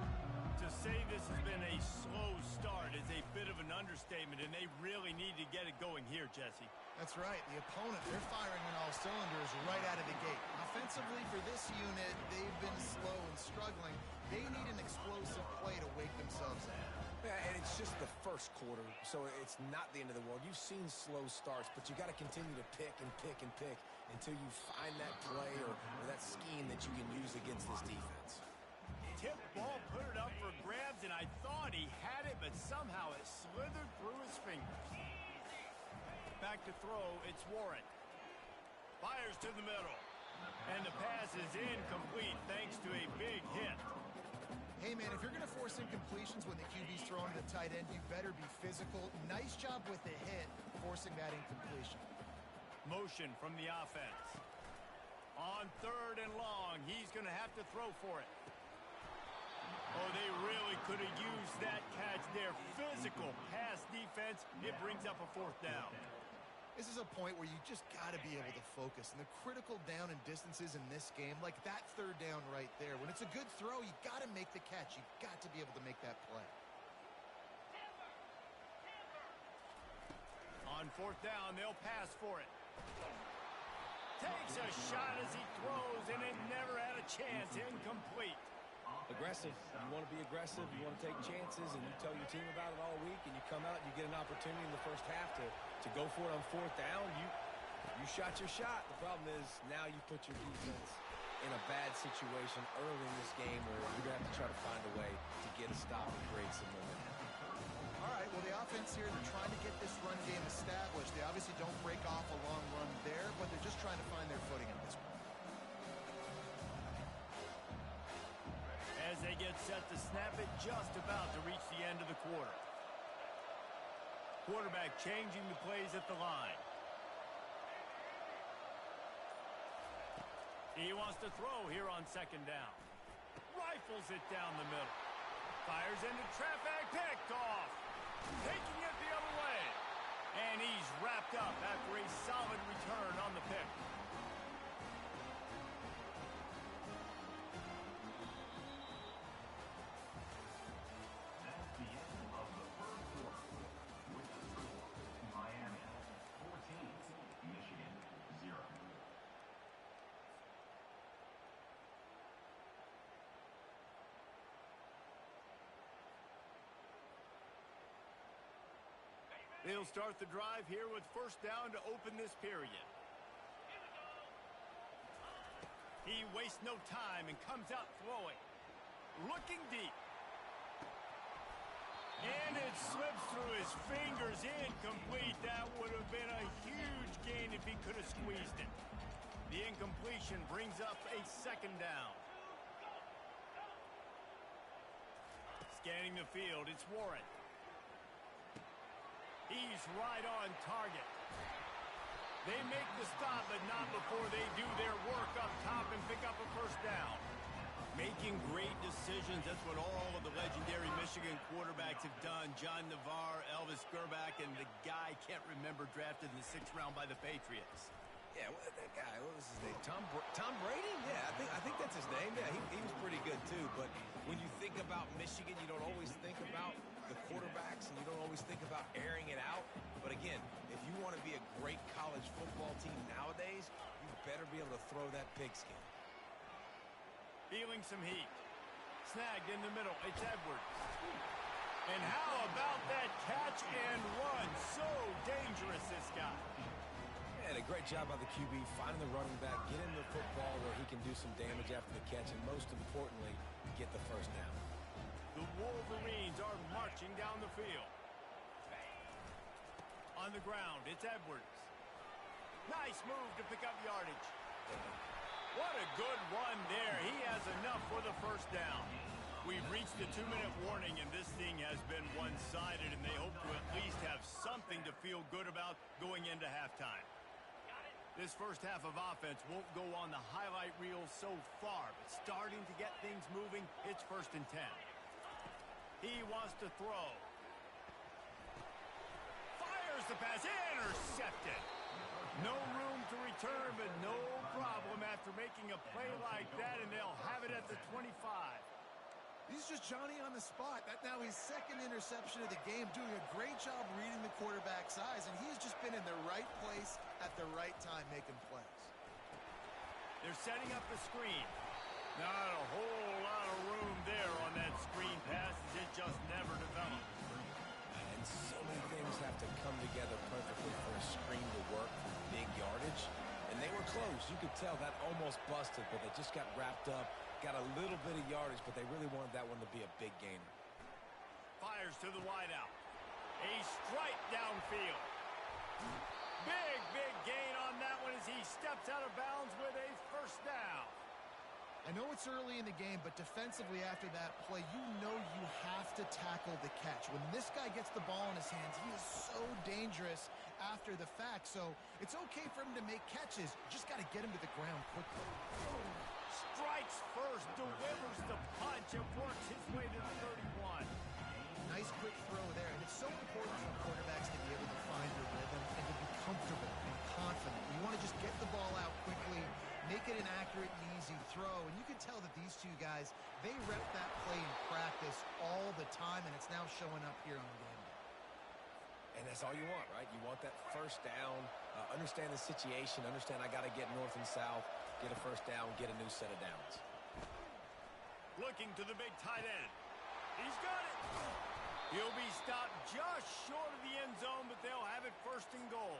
S1: To say this has been a slow start is a bit of an understatement, and they really need to get it going here, Jesse.
S3: That's right. The opponent, they're firing on all cylinders right out of the gate. Offensively, for this unit, they've been slow and struggling. They need an explosive play to wake themselves up.
S2: Yeah, and it's just the first quarter, so it's not the end of the world. You've seen slow starts, but you got to continue to pick and pick and pick until you find that play or that scheme that you can use against this defense.
S1: Tip ball, put it up for grabs, and I thought he had it, but somehow it slithered through his fingers. Back to throw, it's Warren. Fires to the middle. And the pass is incomplete thanks to a big hit.
S3: Hey, man, if you're going to force incompletions when the QB's throwing to the tight end, you better be physical. Nice job with the hit, forcing that incompletion.
S1: Motion from the offense. On 3rd and long, he's going to have to throw for it. Oh, they really could have used that catch there. Physical pass defense. It brings up a 4th down.
S3: This is a point where you just got to be able to focus. And the critical down and distances in this game, like that 3rd down right there. When it's a good throw, you got to make the catch. You got to be able to make that play.
S1: On 4th down, they'll pass for it. Takes a shot as he throws, and it never had a chance. Incomplete.
S2: Aggressive. You want to be aggressive. You want to take chances, and you tell your team about it all week, and you come out and you get an opportunity in the first half to go for it on 4th down. You shot your shot. The problem is now you put your defense in a bad situation early in this game where you're going to have to try to find a way to get a stop and create some momentum.
S3: All right, well, the offense here, they're trying to get this run game established. They obviously don't break off a long run there, but they're just trying to find their footing at this point.
S1: As they get set to snap it, just about to reach the end of the quarter. Quarterback changing the plays at the line. He wants to throw here on 2nd down. Rifles it down the middle. Fires into traffic, picked off. Taking it the other way. And he's wrapped up after a solid return on the pick.
S4: That's the end of the first quarter. With the score, Miami 14, Michigan 0.
S1: They'll start the drive here with 1st down to open this period. He wastes no time and comes out throwing. Looking deep. And it slips through his fingers. Incomplete. That would have been a huge gain if he could have squeezed it. The incompletion brings up a 2nd down. Scanning the field, it's Warren. He's right on target. They make the stop, but not before they do their work up top and pick up a 1st down. Making great decisions. That's what all of the legendary Michigan quarterbacks have done. John Navarre, Elvis Gerbach, and the guy can't remember drafted in the 6th round by the Patriots.
S2: Yeah, that guy, what was his name? Tom Brady? Yeah, I think that's his name. Yeah, he was pretty good too. But when you think about Michigan, you don't always think about the quarterbacks, and you don't always think about airing it out. But again, if you want to be a great college football team nowadays, you better be able to throw that pigskin.
S1: Feeling some heat. Snagged in the middle. It's Edwards. And how about that catch and run? So dangerous, this guy.
S2: Yeah, a great job by the QB, finding the running back, get him the football where he can do some damage after the catch, and most importantly, get the 1st down.
S1: The Wolverines are marching down the field. On the ground, it's Edwards. Nice move to pick up yardage. What a good run there. He has enough for the 1st down. We've reached the 2-minute warning, and this thing has been one-sided, and they hope to at least have something to feel good about going into halftime. This first half of offense won't go on the highlight reel so far, but starting to get things moving, it's 1st and 10. He wants to throw. Fires the pass, intercepted. No room to return, but no problem after making a play like that, and they'll have it at the 25.
S3: He's just Johnny on the spot. That now his 2nd interception of the game, doing a great job reading the quarterback's eyes, and he's just been in the right place at the right time making plays.
S1: They're setting up the screen. Not a whole lot of room there on that screen pass, as it just never developed.
S2: And so many things have to come together perfectly for a screen to work for big yardage. And they were close. You could tell that almost busted, but they just got wrapped up, got a little bit of yardage, but they really wanted that one to be a big gainer.
S1: Fires to the wideout. A strike downfield. Big gain on that one as he steps out of bounds with a first down.
S3: I know it's early in the game, but defensively after that play, you know you have to tackle the catch. When this guy gets the ball in his hands, he is so dangerous after the fact. So it's okay for him to make catches. You just got to get him to the ground quickly.
S1: Strikes first, delivers the punch, and works his way to the 31.
S3: Nice quick throw there. And it's so important for quarterbacks to be able to find their rhythm and to be comfortable and confident. You want to just get the ball out quickly, make it an accurate and easy throw. And you can tell that these two guys, they rep that play in practice all the time, and it's now showing up here on the game day.
S2: And that's all you want, right? You want that first down, understand the situation, understand I got to get north and south, get a first down, get a new set of downs.
S1: Looking to the big tight end. He's got it. He'll be stopped just short of the end zone, but they'll have it first and goal.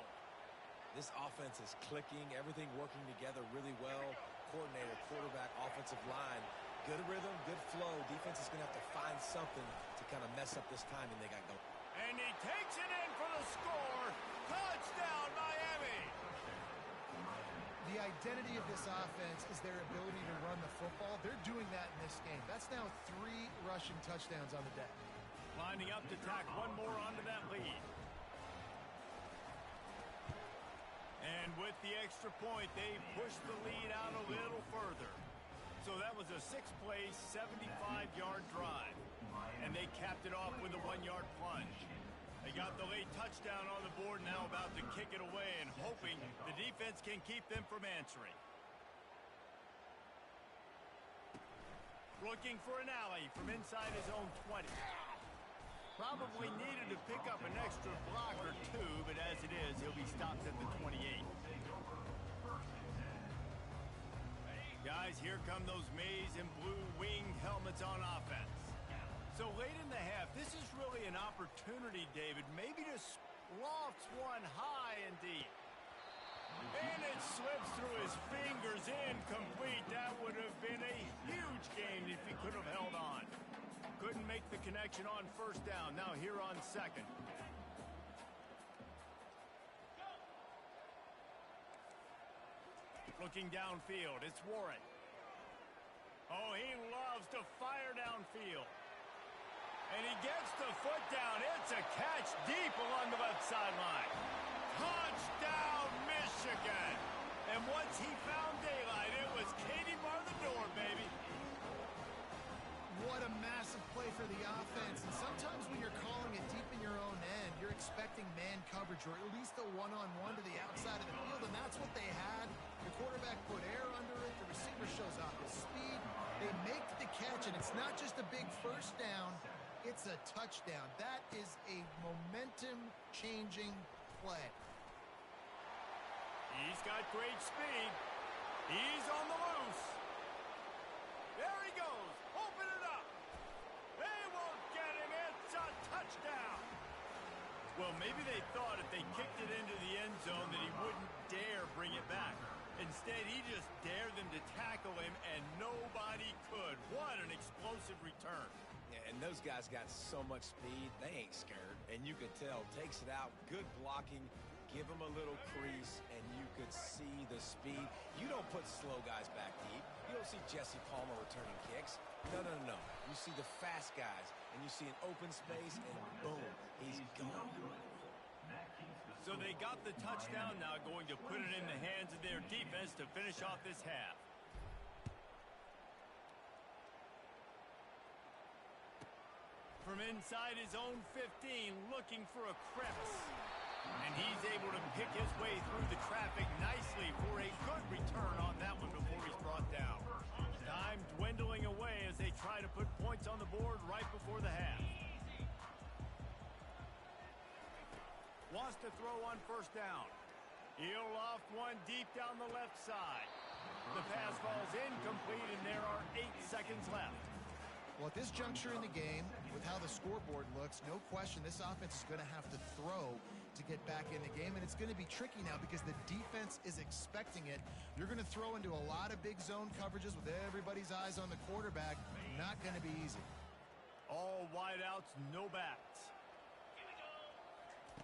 S2: This offense is clicking, everything working together really well. Coordinator, quarterback, offensive line, good rhythm, good flow. Defense is going to have to find something to kind of mess up this timing they got going.
S1: And he takes it in for the score. Touchdown, Miami.
S3: The identity of this offense is their ability to run the football. They're doing that in this game. That's now 3 rushing touchdowns on the day.
S1: Lining up to tack one more onto that lead. And with the extra point, they push the lead out a little further. So that was a 6-play, 75-yard drive. And they capped it off with a 1-yard plunge. They got the late touchdown on the board, now about to kick it away and hoping the defense can keep them from answering. Looking for an alley from inside his own 20. Probably needed to pick up an extra block or two, but as it is, he'll be stopped at the 28. Guys, here come those maize and blue winged helmets on offense. So late in the half, this is really an opportunity, David, maybe to loft one high and deep. And it slips through his fingers, incomplete. That would have been a huge gain if he could have held on. Couldn't make the connection on first down. Now here on second. Looking downfield, it's Warren. Oh, he loves to fire downfield. And he gets the foot down. It's a catch deep along the left sideline. Touchdown, Michigan. And once he found daylight, it was Katie bar the door, baby.
S3: What a massive play for the offense. And sometimes when you're calling it deep in your own end, you're expecting man coverage or at least a one-on-one to the outside of the field, and that's what they had. The quarterback put air under it. The receiver shows off his speed. They make the catch, and it's not just a big first down. It's a touchdown. That is a momentum-changing play.
S1: He's got great speed. He's on the loose. There he goes. Open it up. They won't get him. It's a touchdown. Well, maybe they thought if they kicked it into the end zone that he wouldn't dare bring it back. Instead, he just dared them to tackle him, and nobody could. What an explosive return.
S2: Yeah, and those guys got so much speed, they ain't scared. And you could tell, takes it out, good blocking, give him a little crease, and you could see the speed. You don't put slow guys back deep. You don't see Jesse Palmer returning kicks. No. You see the fast guys, and you see an open space, and boom, he's gone.
S1: So they got the touchdown, now going to put it in the hands of their defense to finish off this half. From inside his own 15, looking for a crevice. And he's able to pick his way through the traffic nicely for a good return on that one before he's brought down. Time dwindling away as they try to put points on the board right before the half. Wants to throw on first down. He'll loft one deep down the left side. The pass falls incomplete, and there are 8 seconds left.
S3: Well, at this juncture in the game, with how the scoreboard looks, no question this offense is going to have to throw to get back in the game, and it's going to be tricky now because the defense is expecting it. You're going to throw into a lot of big zone coverages with everybody's eyes on the quarterback. Not going to be easy.
S1: All wideouts, no backs.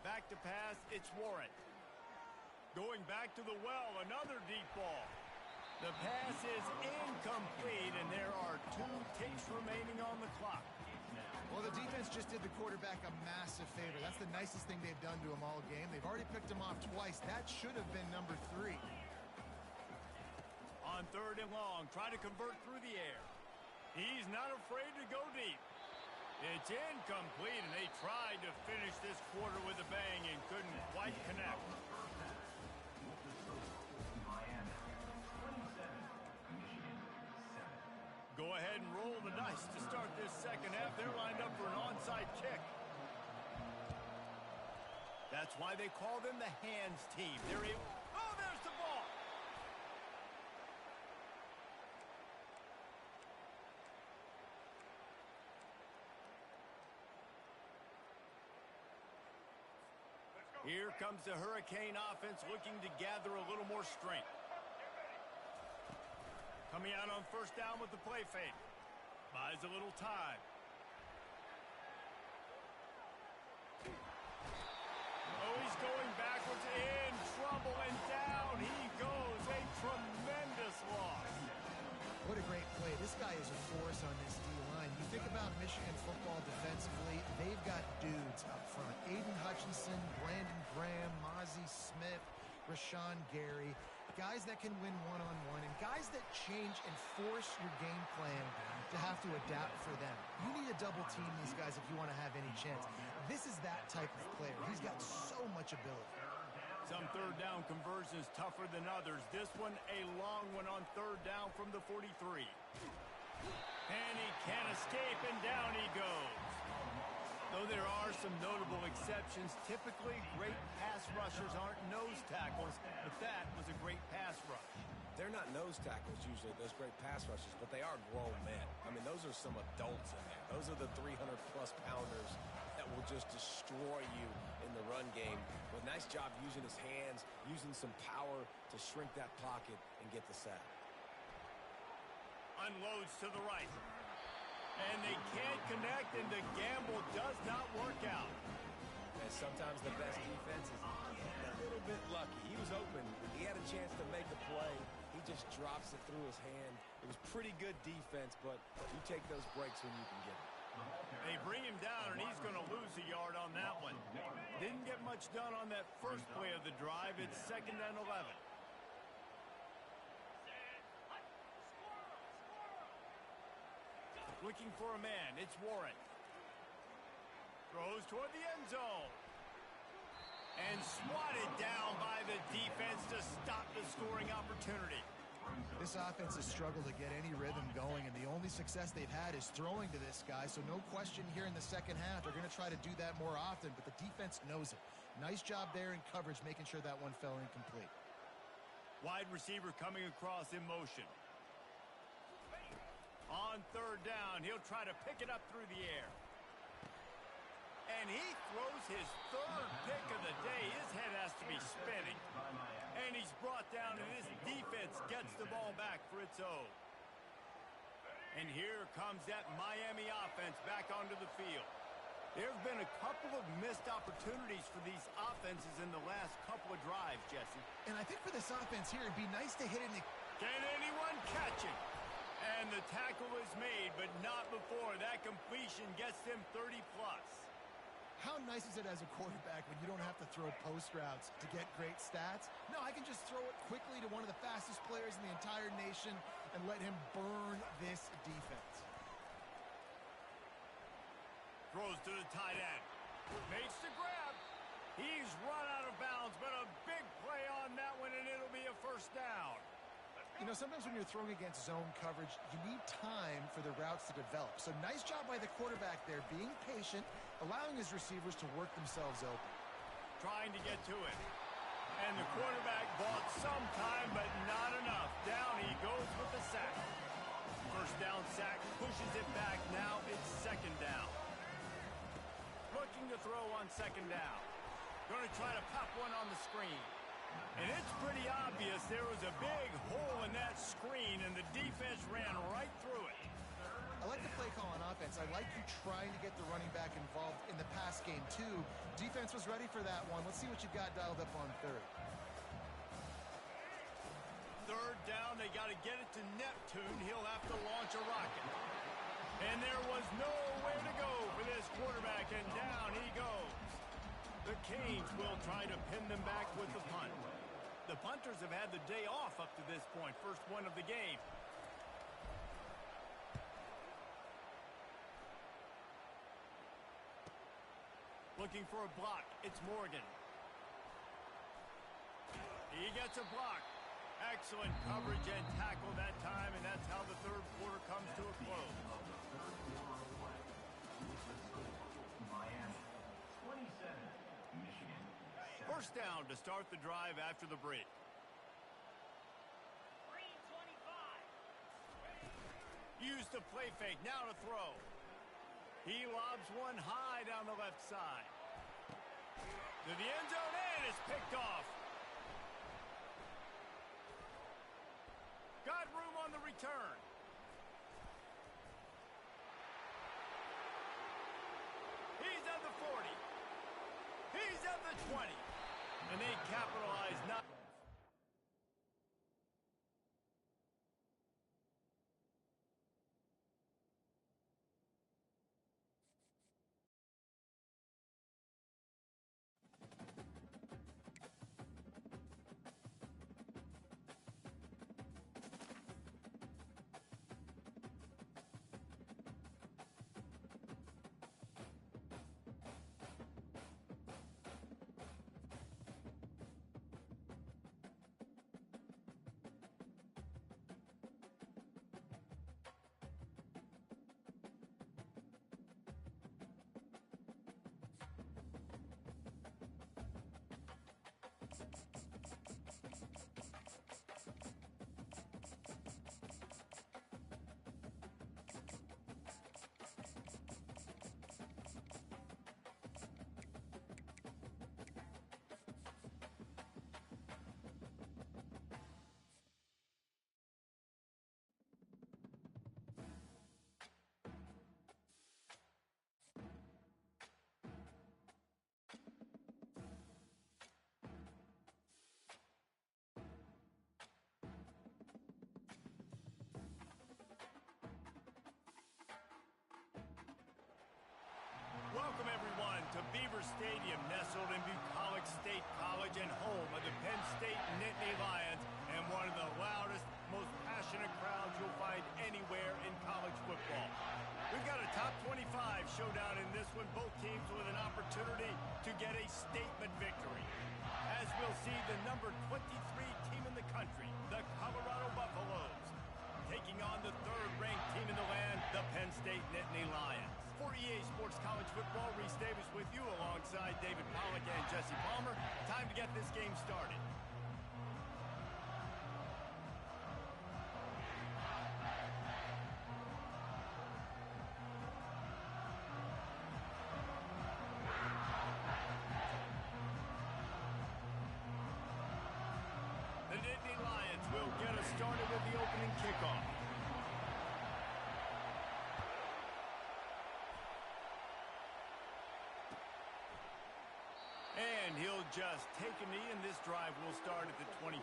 S1: Back to pass, it's Warren. Going back to the well, another deep ball. The pass is incomplete, and there are 2 ticks remaining on the clock.
S3: Well, the defense just did the quarterback a massive favor. That's the nicest thing they've done to him all game. They've already picked him off twice. That should have been number 3.
S1: On 3rd and long, trying to convert through the air. He's not afraid to go deep. It's incomplete, and they tried to finish this quarter with a bang and couldn't quite connect. Go ahead and roll the dice to start this second half. They're lined up for an onside kick. That's why they call them the hands team. They're able... Oh, there's the ball! Here comes the Hurricane offense looking to gather a little more strength. Coming out on 1st down with the play fake. Buys a little time. Oh, he's going backwards, in trouble, and down he goes. A tremendous loss.
S3: What a great play. This guy is a force on this D-line. You think about Michigan football defensively, they've got dudes up front. Aiden Hutchinson, Brandon Graham, Mozzie Smith, Rashawn Gary. Guys that can win one-on-one and guys that change and force your game plan to have to adapt for them. You need to double team these guys if you want to have any chance. This is that type of player. He's got so much ability.
S1: Some 3rd down conversions tougher than others. This one a long one on 3rd down from the 43. And he can't escape, and down he goes. Though there are some notable exceptions, typically great pass rushers aren't nose tackles, but that was a great pass rush.
S2: They're not nose tackles usually, those great pass rushers, but they are grown men. I mean, those are some adults in there. Those are the 300-plus pounders that will just destroy you in the run game. But nice job using his hands, using some power to shrink that pocket and get the sack.
S1: Unloads to the right. And they can't connect, and the gamble does not work out.
S2: And sometimes the best defense is a little bit lucky. He was open. He had a chance to make a play. He just drops it through his hand. It was pretty good defense, but you take those breaks when you can get them.
S1: They bring him down, and he's going to lose a yard on that one. Didn't get much done on that first play of the drive. It's 2nd and 11. Looking for a man. It's Warren. Throws toward the end zone. And swatted down by the defense to stop the scoring opportunity.
S3: This offense has struggled to get any rhythm going, and the only success they've had is throwing to this guy. So no question here in the second half, they're going to try to do that more often, but the defense knows it. Nice job there in coverage, making sure that one fell incomplete.
S1: Wide receiver coming across in motion. On 3rd down, he'll try to pick it up through the air. And he throws his 3rd pick of the day. His head has to be spinning. And he's brought down, and his defense gets the ball back for its own. And here comes that Miami offense back onto the field. There have been a couple of missed opportunities for these offenses in the last couple of drives, Jesse.
S3: And I think for this offense here, it'd be nice to hit it in the...
S1: Can anyone catch it? And the tackle is made, but not before. That completion gets them 30-plus.
S3: How nice is it as a quarterback when you don't have to throw post routes to get great stats? No, I can just throw it quickly to one of the fastest players in the entire nation and let him burn this defense.
S1: Throws to the tight end. Makes the grab. He's run out of bounds, but a big play on that one, and it'll be a 1st down.
S3: You know, sometimes when you're throwing against zone coverage, you need time for the routes to develop. So nice job by the quarterback there, being patient, allowing his receivers to work themselves open.
S1: Trying to get to it. And the quarterback bought some time, but not enough. Down he goes with the sack. 1st down sack, pushes it back. Now it's 2nd down. Looking to throw on 2nd down. Going to try to pop one on the screen. And it's pretty obvious there was a big hole in that screen, and the defense ran right through it.
S3: I like the play call on offense. I like you trying to get the running back involved in the pass game, too. Defense was ready for that one. Let's see what you got dialed up on 3rd.
S1: down. They got to get it to Neptune. He'll have to launch a rocket. And there was nowhere to go for this quarterback, and down he goes. The Canes will try to pin them back with the punt. The punters have had the day off up to this point. First one of the game. Looking for a block. It's Morgan. He gets a block. Excellent coverage and tackle that time, and that's how the third quarter comes to a close.
S4: Miami 27, Michigan 7.
S1: First down to start the drive after the break. Used the play fake. Now to throw. He lobs one high down the left side. To the end zone, and it's picked off. Got room on the return. He's at the 40. He's at the 20. And they capitalize not. Welcome, everyone, to Beaver Stadium, nestled in Bucolic State College and home of the Penn State Nittany Lions, and one of the loudest, most passionate crowds you'll find anywhere in college football. We've got a top 25 showdown in this one, both teams with an opportunity to get a statement victory. As we'll see, the number 23 team in the country, the Colorado Buffaloes, taking on the third-ranked team in the land, the Penn State Nittany Lions. For EA Sports College Football, Reese Davis with you alongside David Pollack and Jesse Palmer. Time to get this game started. The Nittany Lions will get us started with the opening kickoff. And he'll just take a knee, and this drive will start at the 25.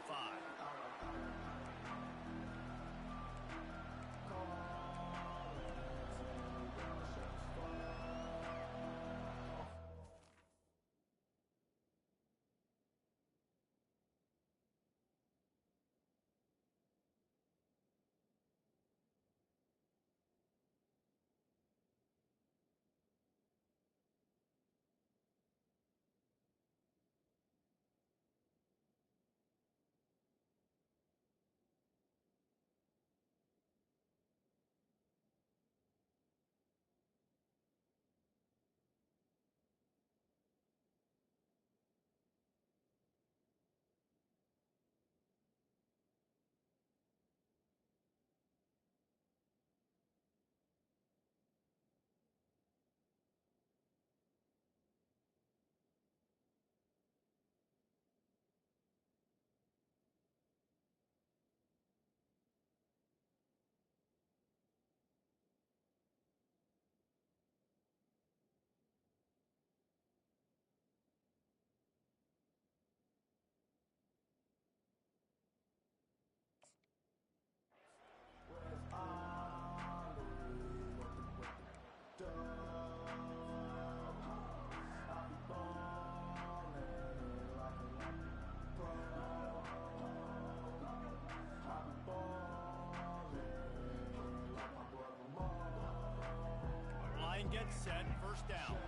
S1: set, first down.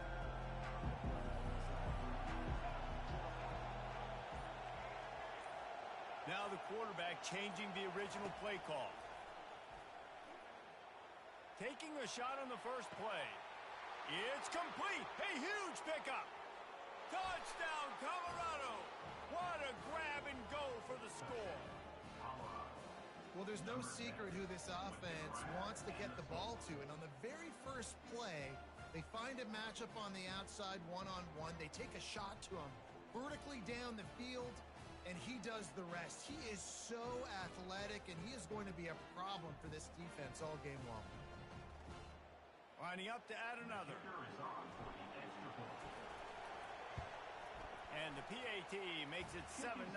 S1: Now the quarterback changing the original play call. Taking a shot on the first play. It's complete. A huge pickup. Touchdown, Colorado. What a grab and go for the score.
S3: Well, there's no secret who this offense wants to get the ball to. And on the very first play, they find a matchup on the outside one-on-one. They take a shot to him vertically down the field, and he does the rest. He is so athletic, and he is going to be a problem for this defense all game long.
S1: Lining up to add another. And the PAT makes it 7-0.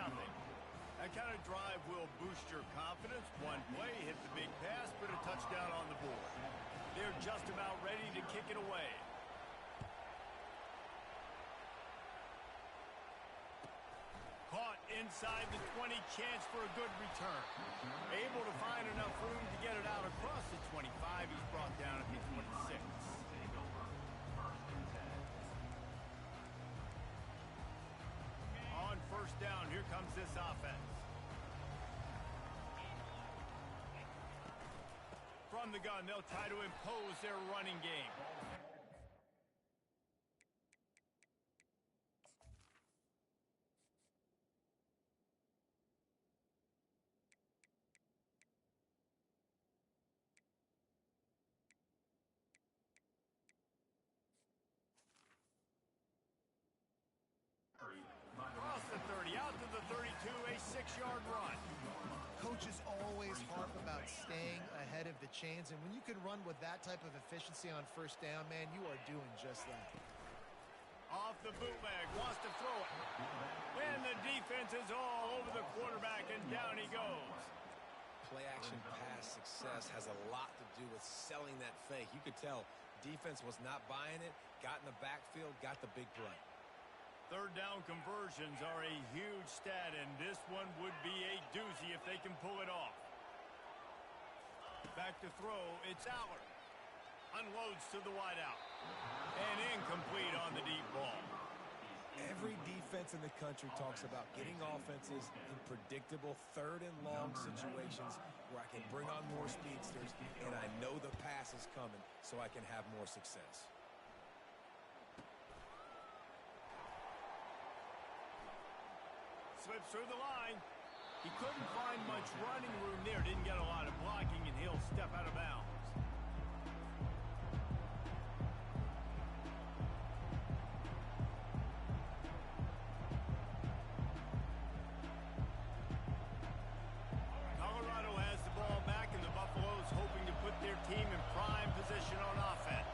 S1: That kind of drive will boost your confidence. One play, hit the big pass, put a touchdown on the board. They're just about ready to kick it away. Caught inside the 20, chance for a good return. Able to find enough room to get it out across the 25. He's brought down at the 26. On first down, here comes this offense. From the gun, they'll try to impose their running game. Across the 30, out to the 32, a 6-yard run.
S3: Coaches always harp about staying ahead of the chains, and when you can run with that type of efficiency on first down, man, you are doing just that.
S1: Off the bootleg, wants to throw it. And the defense is all over the quarterback, and down he goes.
S2: Play-action pass success has a lot to do with selling that fake. You could tell defense was not buying it, got in the backfield, got the big play.
S1: Third down conversions are a huge stat, and this one would be a doozy if they can pull it off. Back to throw, it's Aller. Unloads to the wideout. And incomplete on the deep ball.
S2: Every defense in the country talks about getting offenses in predictable third and long situations where I can bring on more speedsters, and I know the pass is coming so I can have more success.
S1: Slips through the line. He couldn't find much running room there. Didn't get a lot of blocking, and he'll step out of bounds. Colorado has the ball back, and the Buffaloes hoping to put their team in prime position on offense.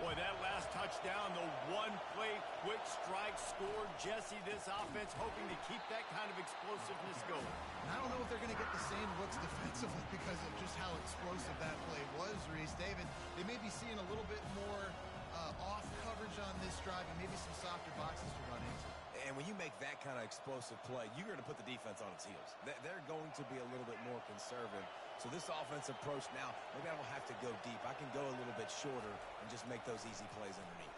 S1: Boy, that last touchdown, the one-play quick strike scored. Jesse, this offense hoping to keep that kind of explosiveness going.
S3: I don't know if they're going to get the same looks defensively because of just how explosive that play was, Reese. David, they may be seeing a little bit more off coverage on this drive and maybe some softer boxes to run into.
S2: And when you make that kind of explosive play, you're going to put the defense on its heels. They're going to be a little bit more conservative. So this offensive approach now, maybe I don't have to go deep. I can go a little bit shorter and just make those easy plays underneath.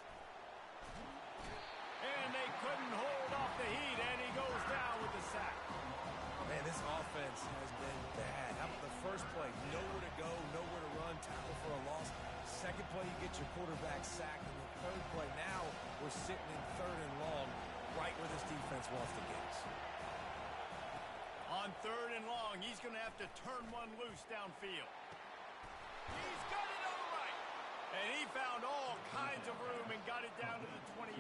S1: And they couldn't hold off the heat, and he goes down with the sack.
S2: Man, this offense has been bad. How about the first play? Nowhere to go, nowhere to run, tackle for a loss. Second play, you get your quarterback sacked. And the third play, now we're sitting in third and long, right where this defense wants to get us.
S1: On third and long, he's going to have to turn one loose downfield. He's got it on the right. And he found all kinds of room and got it down to the 28.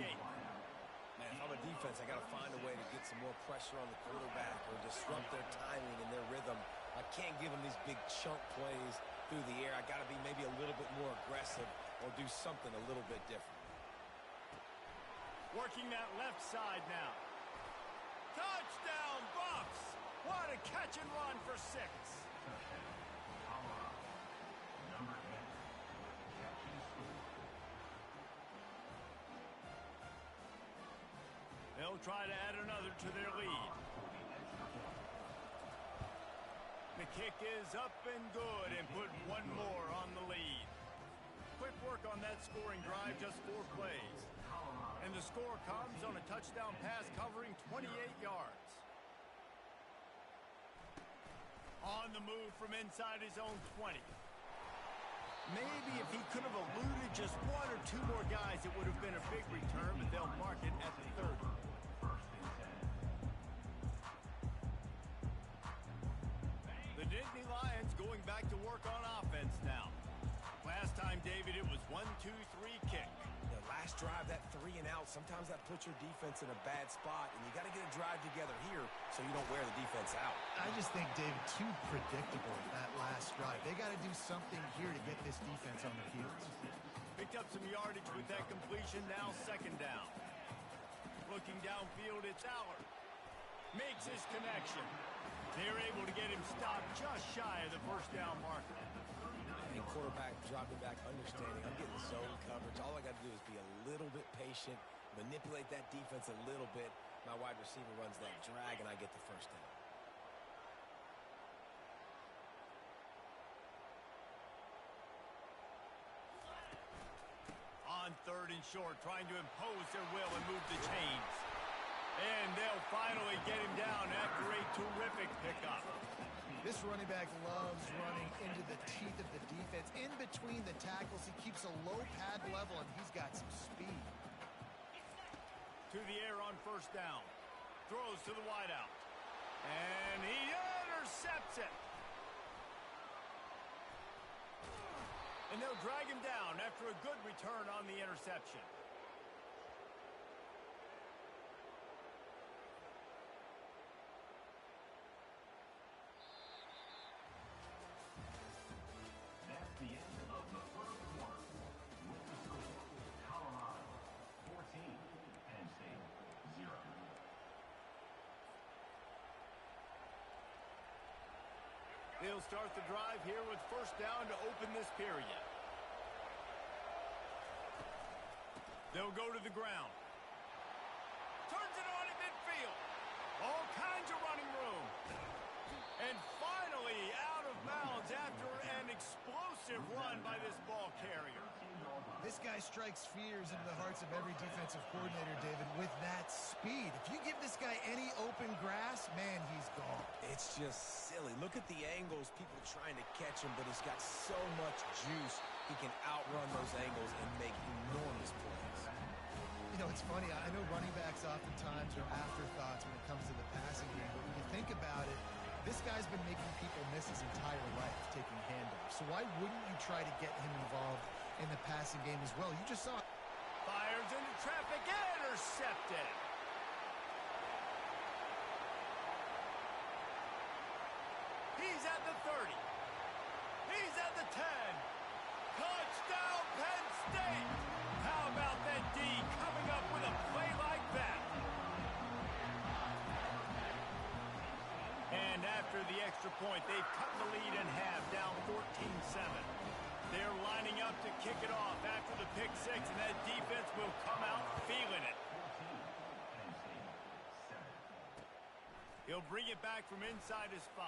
S2: Man, if I'm a defense, I got to find a way to get some more pressure on the quarterback or disrupt their timing and their rhythm. I can't give them these big chunk plays through the air. I got to be maybe a little bit more aggressive or do something a little bit different.
S1: Working that left side now. Touchdown, Buffs! What a catch and run for 6. They'll try to add another to their lead. The kick is up and good and put one more on the lead. Quick work on that high-scoring drive, just 4 plays. And the score comes on a touchdown pass covering 28 yards. On the move from inside his own 20. Maybe if he could have eluded just 1 or 2 more guys, it would have been a big return, but they'll mark it at the 30. The Nittany Lions going back to work on offense now. Last time, David, it was 1-2-3 kick.
S2: The last drive, that 3 and out, sometimes that puts your defense in a bad spot, and you got to get a drive together here so you don't wear the defense out.
S3: I just think, David, too predictable that last drive. They got to do something here to get this defense on their heels.
S1: Picked up some yardage with that completion, now 2nd down. Looking downfield, it's Allard. Makes his connection. They're able to get him stopped just shy of the 1st down marker.
S2: And quarterback dropping back, understanding I'm getting zone coverage. All I got to do is be a little bit patient, manipulate that defense a little bit. My wide receiver runs that drag, and I get the 1st down.
S1: On 3rd and short, trying to impose their will and move the chains. And they'll finally get him down after a terrific pickup.
S3: This running back loves running into the teeth of the defense. In between the tackles, he keeps a low pad level, and he's got some speed.
S1: To the air on 1st down. Throws to the wideout. And he intercepts it. And they'll drag him down after a good return on the interception.
S4: That's the end of the 1st quarter. With the score, Colorado 14, Penn State 0.
S1: They'll start the drive here with 1st down to open this period. They'll go to the ground. Turns it on in midfield. All kinds of running room. And finally out of bounds after an explosive run by this ball carrier.
S3: This guy strikes fears into the hearts of every defensive coordinator, David, with that speed. If you give this guy any open grass, man, he's gone.
S2: It's just silly. Look at the angles, people trying to catch him, but he's got so much juice. He can outrun those angles and make enormous plays.
S3: You know, it's funny. I know running backs oftentimes are afterthoughts when it comes to the passing game, but when you think about it, this guy's been making people miss his entire life taking handoffs. So why wouldn't you try to get him involved in the passing game as well? You just saw it.
S1: Fires into traffic, intercepted. He's at the 30. He's at the 10. Touchdown, Penn State. How about that D coming up with a play like that? And after the extra point, they've cut the lead in half, down 14-7. They're lining up to kick it off after the pick 6, and that defense will come out feeling it. He'll bring it back from inside his 5.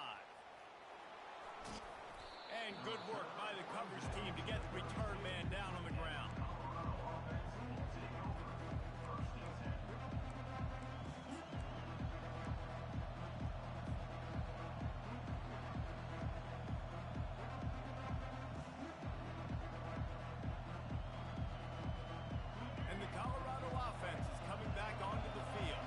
S1: And good work by the coverage team to get the return man down on the ground. And the Colorado offense is coming back onto the field.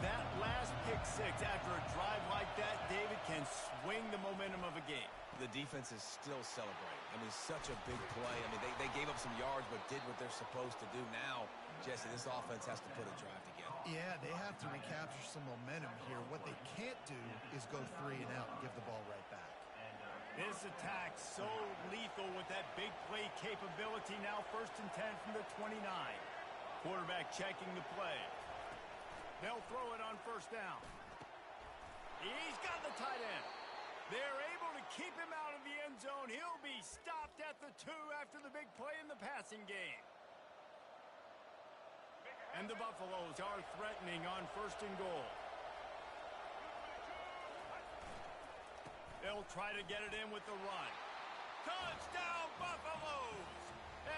S1: That last pick 6 after a drive like that, David, can swing the momentum of a game.
S2: The defense is still celebrating. I mean, such a big play. I mean, they gave up some yards but did what they're supposed to do. Now, Jesse, this offense has to put a drive together.
S3: Yeah, they have to recapture some momentum here. What they can't do is go 3 and out and give the ball right back.
S1: This attack so lethal with that big play capability. Now 1st and 10 from the 29. Quarterback checking the play. They'll throw it on 1st down. He's got the tight end. They're able to keep him out of the end zone. He'll be stopped at the 2 after the big play in the passing game. And the Buffaloes are threatening on 1st and goal. They'll try to get it in with the run. Touchdown, Buffaloes!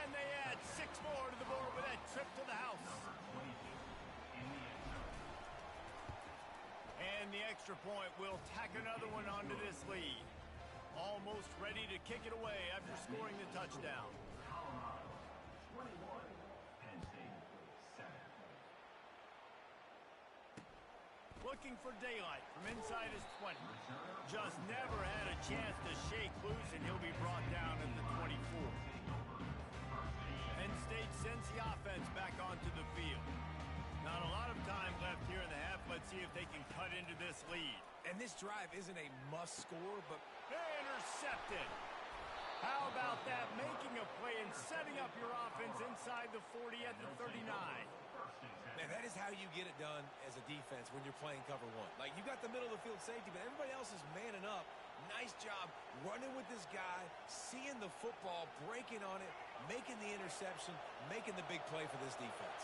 S1: And they add 6 more to the board with that trip to the house. And the extra point will tack another one onto this lead. Almost ready to kick it away after scoring the touchdown.
S4: Colorado, 21. Penn State, 7.
S1: Looking for daylight from inside his 20. Just never had a chance to shake loose, and he'll be brought down at the 24. Penn State sends the offense back onto the field. Not a lot of time left here in the half. Let's see if they can cut into this lead.
S2: And this drive isn't a must score, but
S1: Intercepted. How about that? Making a play and setting up your offense inside the 40 at the 39.
S2: man, that is how you get it done as a defense when you're playing cover one. Like, you got the middle of the field safety, but everybody else is manning up. Nice job running with this guy, seeing the football, breaking on it, making the interception, making the big play for this defense.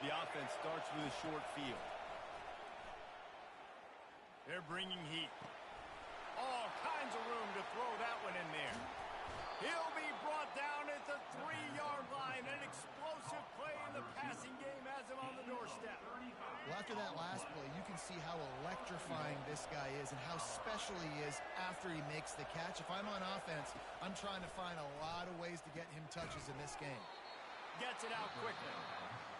S1: The offense starts with a short field. They're bringing heat. All kinds of room to throw that one in there. He'll be brought down at the 3-yard line. An explosive play in the passing game has him on the doorstep.
S3: Well, after that last play, you can see how electrifying this guy is and how special he is after he makes the catch. If I'm on offense, I'm trying to find a lot of ways to get him touches in this game.
S1: Gets it out quickly.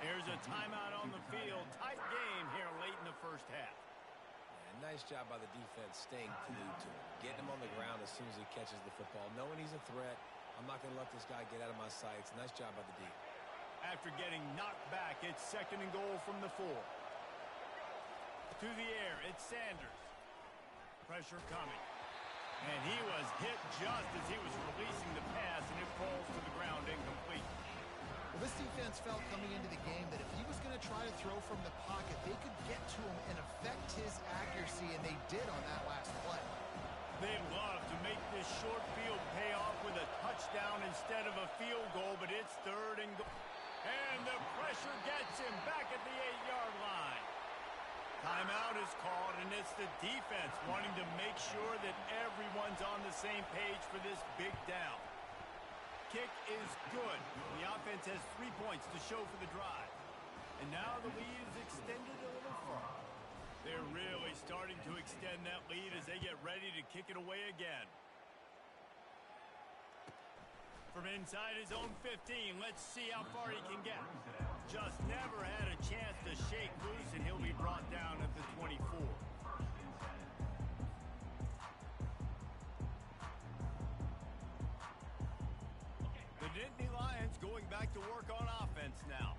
S1: Here's a timeout on the field. Tight game here late in the first half.
S2: Nice job by the defense staying glued to him, getting him on the ground as soon as he catches the football, knowing he's a threat. I'm not going to let this guy get out of my sights. Nice job by the D.
S1: After getting knocked back, it's 2nd and goal from the 4. To the air, it's Sanders. Pressure coming. And he was hit just as he was releasing the pass, and it falls to the ground incomplete.
S3: Well, this defense felt coming into the game that if he was going to try to throw from the pocket, they could get to him and affect his accuracy, and they did on that last play.
S1: They'd love to make this short field pay off with a touchdown instead of a field goal, but it's 3rd and goal. And the pressure gets him back at the 8-yard line. Timeout is called, and it's the defense wanting to make sure that everyone's on the same page for this big down. Kick is good. The offense has 3 points to show for the drive. And now the lead is extended a little further. They're really starting to extend that lead as they get ready to kick it away again. From inside his own 15, let's see how far he can get. Just never had a chance to shake loose, and he'll be brought down at the 24. The Nittany Lions going back to work on offense now.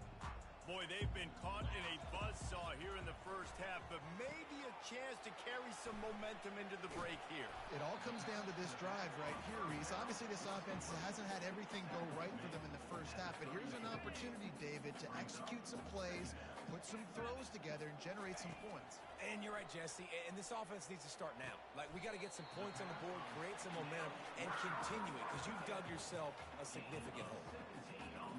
S1: Boy, they've been caught in a buzzsaw here in the first half, but maybe a chance to carry some momentum into the break here.
S3: It all comes down to this drive right here, Reese. Obviously, this offense hasn't had everything go right for them in the first half, but here's an opportunity, David, to execute some plays, put some throws together, and generate some points.
S2: And you're right, Jesse, and this offense needs to start now. Like, we got to get some points on the board, create some momentum, and continue it, because you've dug yourself a significant hole.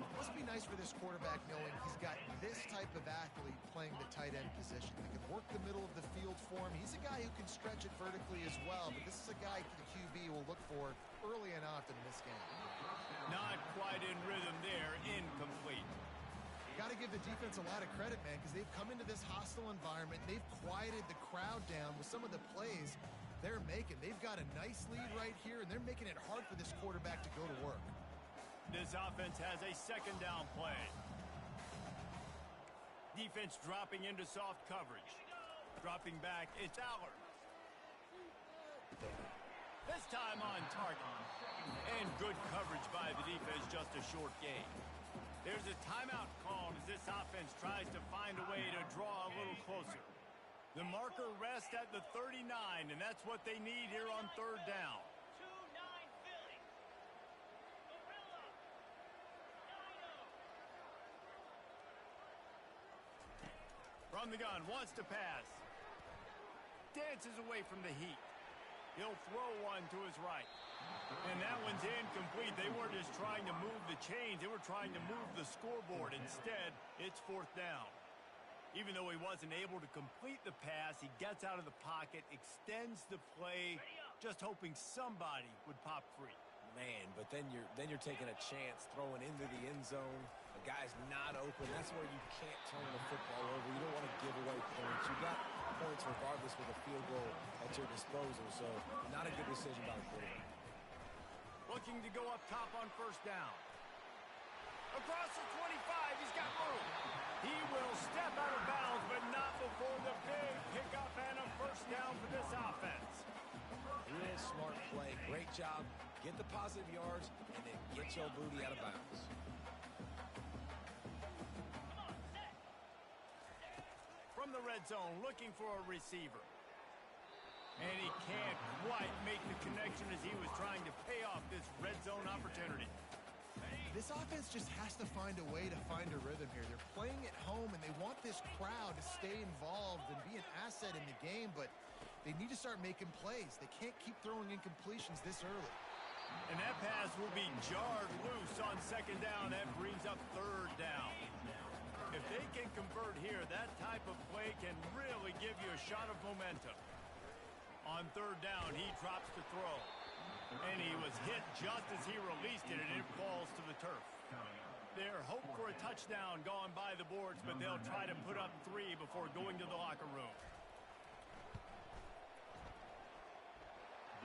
S3: It must be nice for this quarterback knowing he's got this type of athlete playing the tight end position. They can work the middle of the field for him. He's a guy who can stretch it vertically as well, but this is a guy the QB will look for early and often in this game.
S1: Not quite in rhythm there, incomplete.
S3: Got to give the defense a lot of credit, man, because they've come into this hostile environment. They've quieted the crowd down with some of the plays they're making. They've got a nice lead right here, and they're making it hard for this quarterback to go to work.
S1: This offense has a 2nd down play. Defense dropping into soft coverage. Dropping back, it's Allard. This time on target. And good coverage by the defense, just a short gain. There's a timeout called as this offense tries to find a way to draw a little closer. The marker rests at the 39, and that's what they need here on 3rd down. From the gun, wants to pass. Dances away from the heat. He'll throw one to his right. And that one's incomplete. They weren't just trying to move the chains. They were trying to move the scoreboard. Instead, it's 4th down. Even though he wasn't able to complete the pass, he gets out of the pocket, extends the play, just hoping somebody would pop free.
S2: Man, but then you're taking a chance throwing into the end zone. A guy's not open. That's where you can't turn the football over. You don't want to give away points. You got points regardless with a field goal at your disposal. So not a good decision by the quarterback.
S1: Looking to go up top on first down. Across the 25, he's got room. He will step out of bounds, but not before the big pickup and a first down for this offense.
S2: Real smart play. Great job. Get the positive yards, and then get your booty out of bounds.
S1: From the red zone, looking for a receiver. And he can't quite make the connection as he was trying to pay off this red zone opportunity.
S3: This offense just has to find a way to find a rhythm here. They're playing at home, and they want this crowd to stay involved and be an asset in the game, but they need to start making plays. They can't keep throwing incompletions this early.
S1: And that pass will be jarred loose on second down. That brings up third down. If they can convert here, that type of play can really give you a shot of momentum. On third down, he drops to throw. And he was hit just as he released it, and it falls to the turf. Their hope for a touchdown gone by the boards, but they'll try to put up 3 before going to the locker room.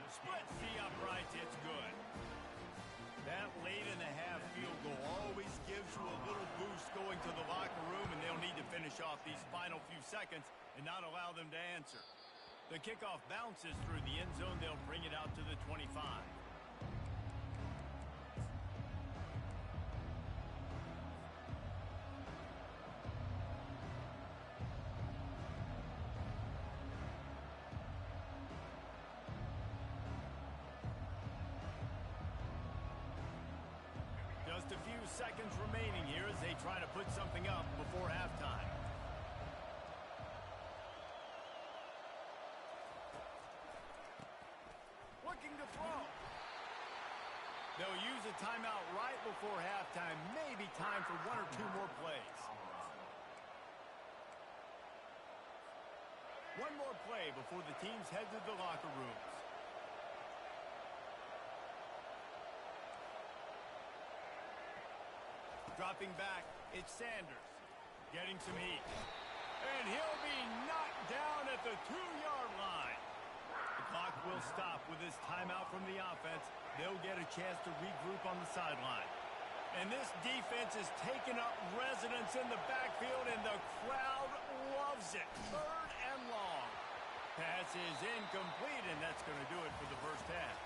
S1: Splits the uprights, it's good. That late in the half field goal always gives you a little boost going to the locker room, and they'll need to finish off these final few seconds and not allow them to answer. The kickoff bounces through the end zone. They'll bring it out to the 25. Just a few seconds remaining here as they try to put something up before halftime. Looking to throw. They'll use a timeout right before halftime. Maybe time for 1 or 2 more plays. One more play before the teams head to the locker rooms. Dropping back, it's Sanders. Getting some heat. And he'll be knocked down at the 2-yard line. The clock will stop with this timeout from the offense. They'll get a chance to regroup on the sideline. And this defense is taking up residence in the backfield, and the crowd loves it. 3rd and long. Pass is incomplete, and that's going to do it for the first half.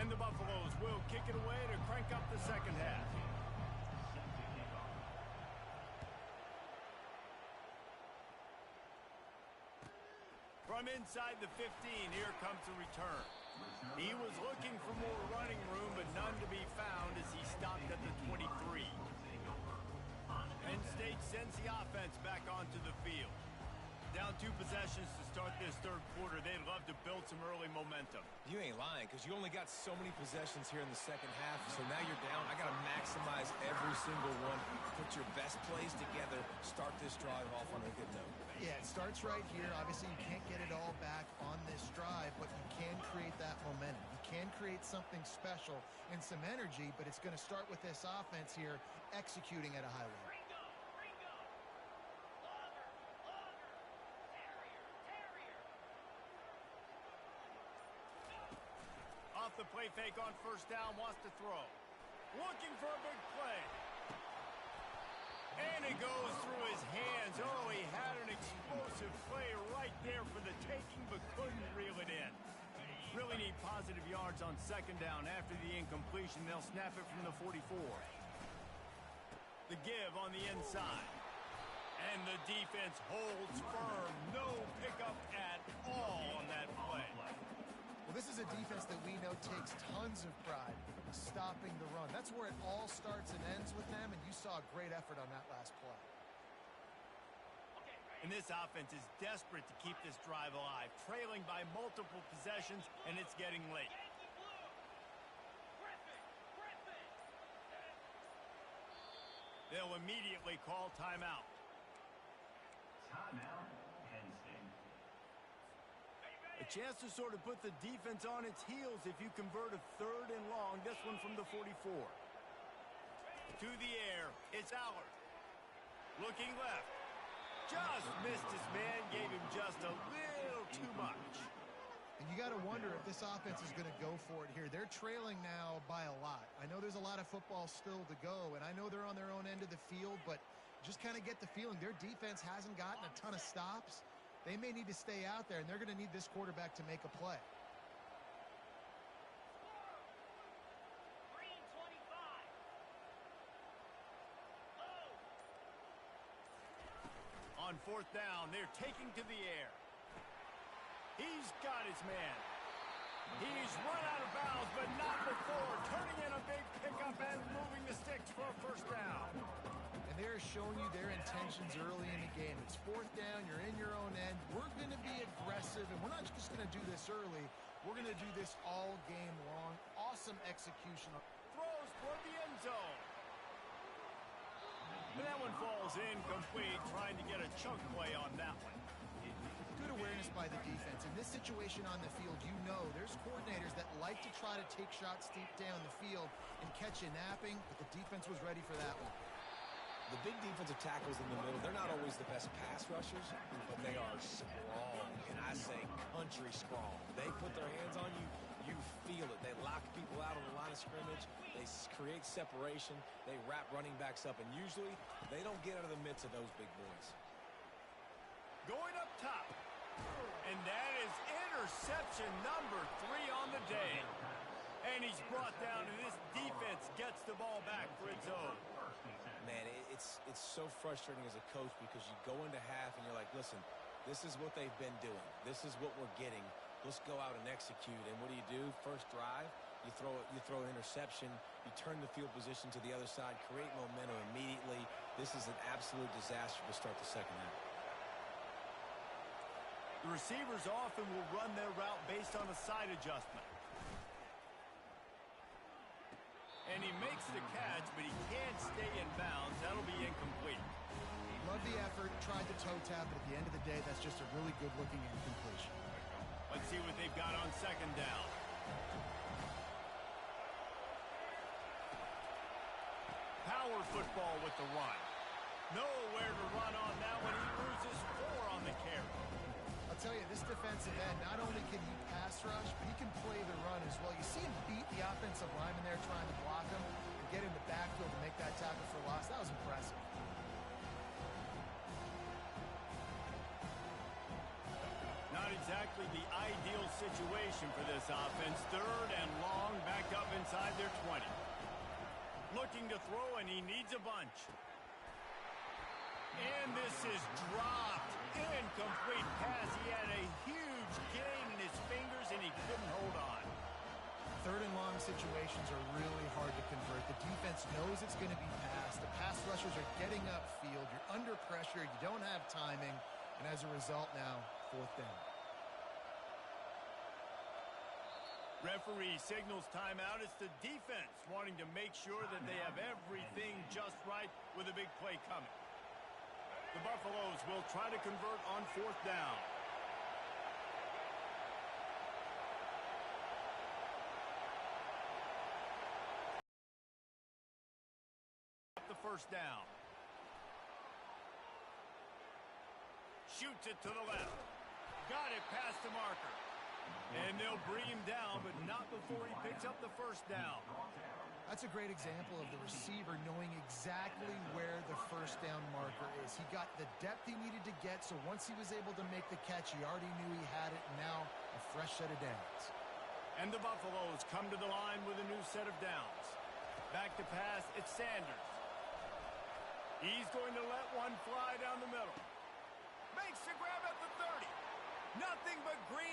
S1: And the Buffaloes will kick it away to crank up the second half. From inside the 15, here comes the return. He was looking for more running room, but none to be found as he stopped at the 23. Penn State sends the offense back onto the field. Down 2 possessions to start this 3rd quarter. They'd love to build some early momentum.
S2: You ain't lying, because you only got so many possessions here in the second half, so now you're down. I got to maximize every single one. Put your best plays together. Start this drive off on a good note.
S3: Yeah, it starts right here. Obviously, you can't get it all back on this drive, but you can create that momentum. You can create something special and some energy, but it's going to start with this offense here executing at a high level.
S1: Off the play fake on first down, wants to throw. Looking for a big play. And it goes through his hands. Oh, he had an explosive play right there for the taking, but couldn't reel it in. Really need positive yards on second down. After the incompletion, they'll snap it from the 44. The give on the inside. And the defense holds firm. No pickup at all on that play.
S3: Well, this is a defense that we know takes tons of pride stopping the run. That's where it all starts and ends with them, and you saw a great effort on that last play.
S1: And this offense is desperate to keep this drive alive, trailing by multiple possessions, and it's getting late. They'll immediately call timeout.
S4: Timeout, Penn State.
S1: chance to sort of put the defense on its heels if you convert a 3rd and long. This one from the 44. To the air, it's Allard. Looking left. Just missed his man, gave him just a little too much.
S3: And you got to wonder if this offense is going to go for it here. They're trailing now by a lot. I know there's a lot of football still to go, and I know they're on their own end of the field, but just kind of get the feeling their defense hasn't gotten a ton of stops. They may need to stay out there, and they're going to need this quarterback to make a play.
S1: On 4th down, they're taking to the air. He's got his man. He's run out of bounds, but not before turning in a big pickup and moving the sticks for a 1st down.
S3: And they're showing you their intentions early in the game. It's 4th down. You're in your own end. We're going to be aggressive, and we're not just going to do this early. We're going to do this all game long. Awesome execution.
S1: Throws for the end zone. And that one falls incomplete, trying to get a chunk play on that one.
S3: Good awareness by the defense. In this situation on the field, you know there's coordinators that like to try to take shots deep down the field and catch you napping, but the defense was ready for that one.
S2: The big defensive tackles in the middle, they're not always the best pass rushers, but they are strong, and I say country strong. They put their hands on you, you feel it. They lock people out on the line of scrimmage. They create separation. They wrap running backs up, and usually they don't get out of the midst of those big boys.
S1: Going up top. And that is interception number 3 on the day. And he's brought down, and this defense gets the ball back for its own.
S2: Man, it's so frustrating as a coach because you go into half and you're like, listen, this is what they've been doing. This is what we're getting. Let's go out and execute. And what do? First drive, you throw an interception. You turn the field position to the other side, create momentum immediately. This is an absolute disaster to start the second half.
S1: The receivers often will run their route based on a side adjustment. And he makes the catch, but he can't stay in bounds. That'll be incomplete.
S3: Love the effort, tried the toe tap, but at the end of the day, that's just a really good-looking incompletion.
S1: Let's see what they've got on 2nd down. Power football with the run. Nowhere to run on that one. He loses 4 on the carry.
S3: I'll tell you, this defensive end, not only can he pass rush, but he can play the run as well. You see him beat the offensive lineman there trying to block him and get in the backfield to make that tackle for loss. That was impressive.
S1: Not exactly the ideal situation for this offense. 3rd and long, backed up inside their 20. Looking to throw, and he needs a bunch. And this is dropped. Incomplete pass. He had a huge gain in his fingers, and he couldn't hold on.
S3: 3rd and long situations are really hard to convert. The defense knows it's going to be passed. The pass rushers are getting upfield. You're under pressure. You don't have timing. And as a result now, 4th down.
S1: Referee signals timeout. It's the defense wanting to make sure that they have everything just right with a big play coming. The Buffaloes will try to convert on 4th down. The 1st down. Shoots it to the left. Got it past the marker. And they'll bring him down, but not before he picks up the 1st down.
S3: That's a great example of the receiver knowing exactly where the 1st down marker is. He got the depth he needed to get, so once he was able to make the catch, he already knew he had it, and now a fresh set of downs.
S1: And the Buffaloes come to the line with a new set of downs. Back to pass, it's Sanders. He's going to let one fly down the middle. Makes the grab at the 30. Nothing but green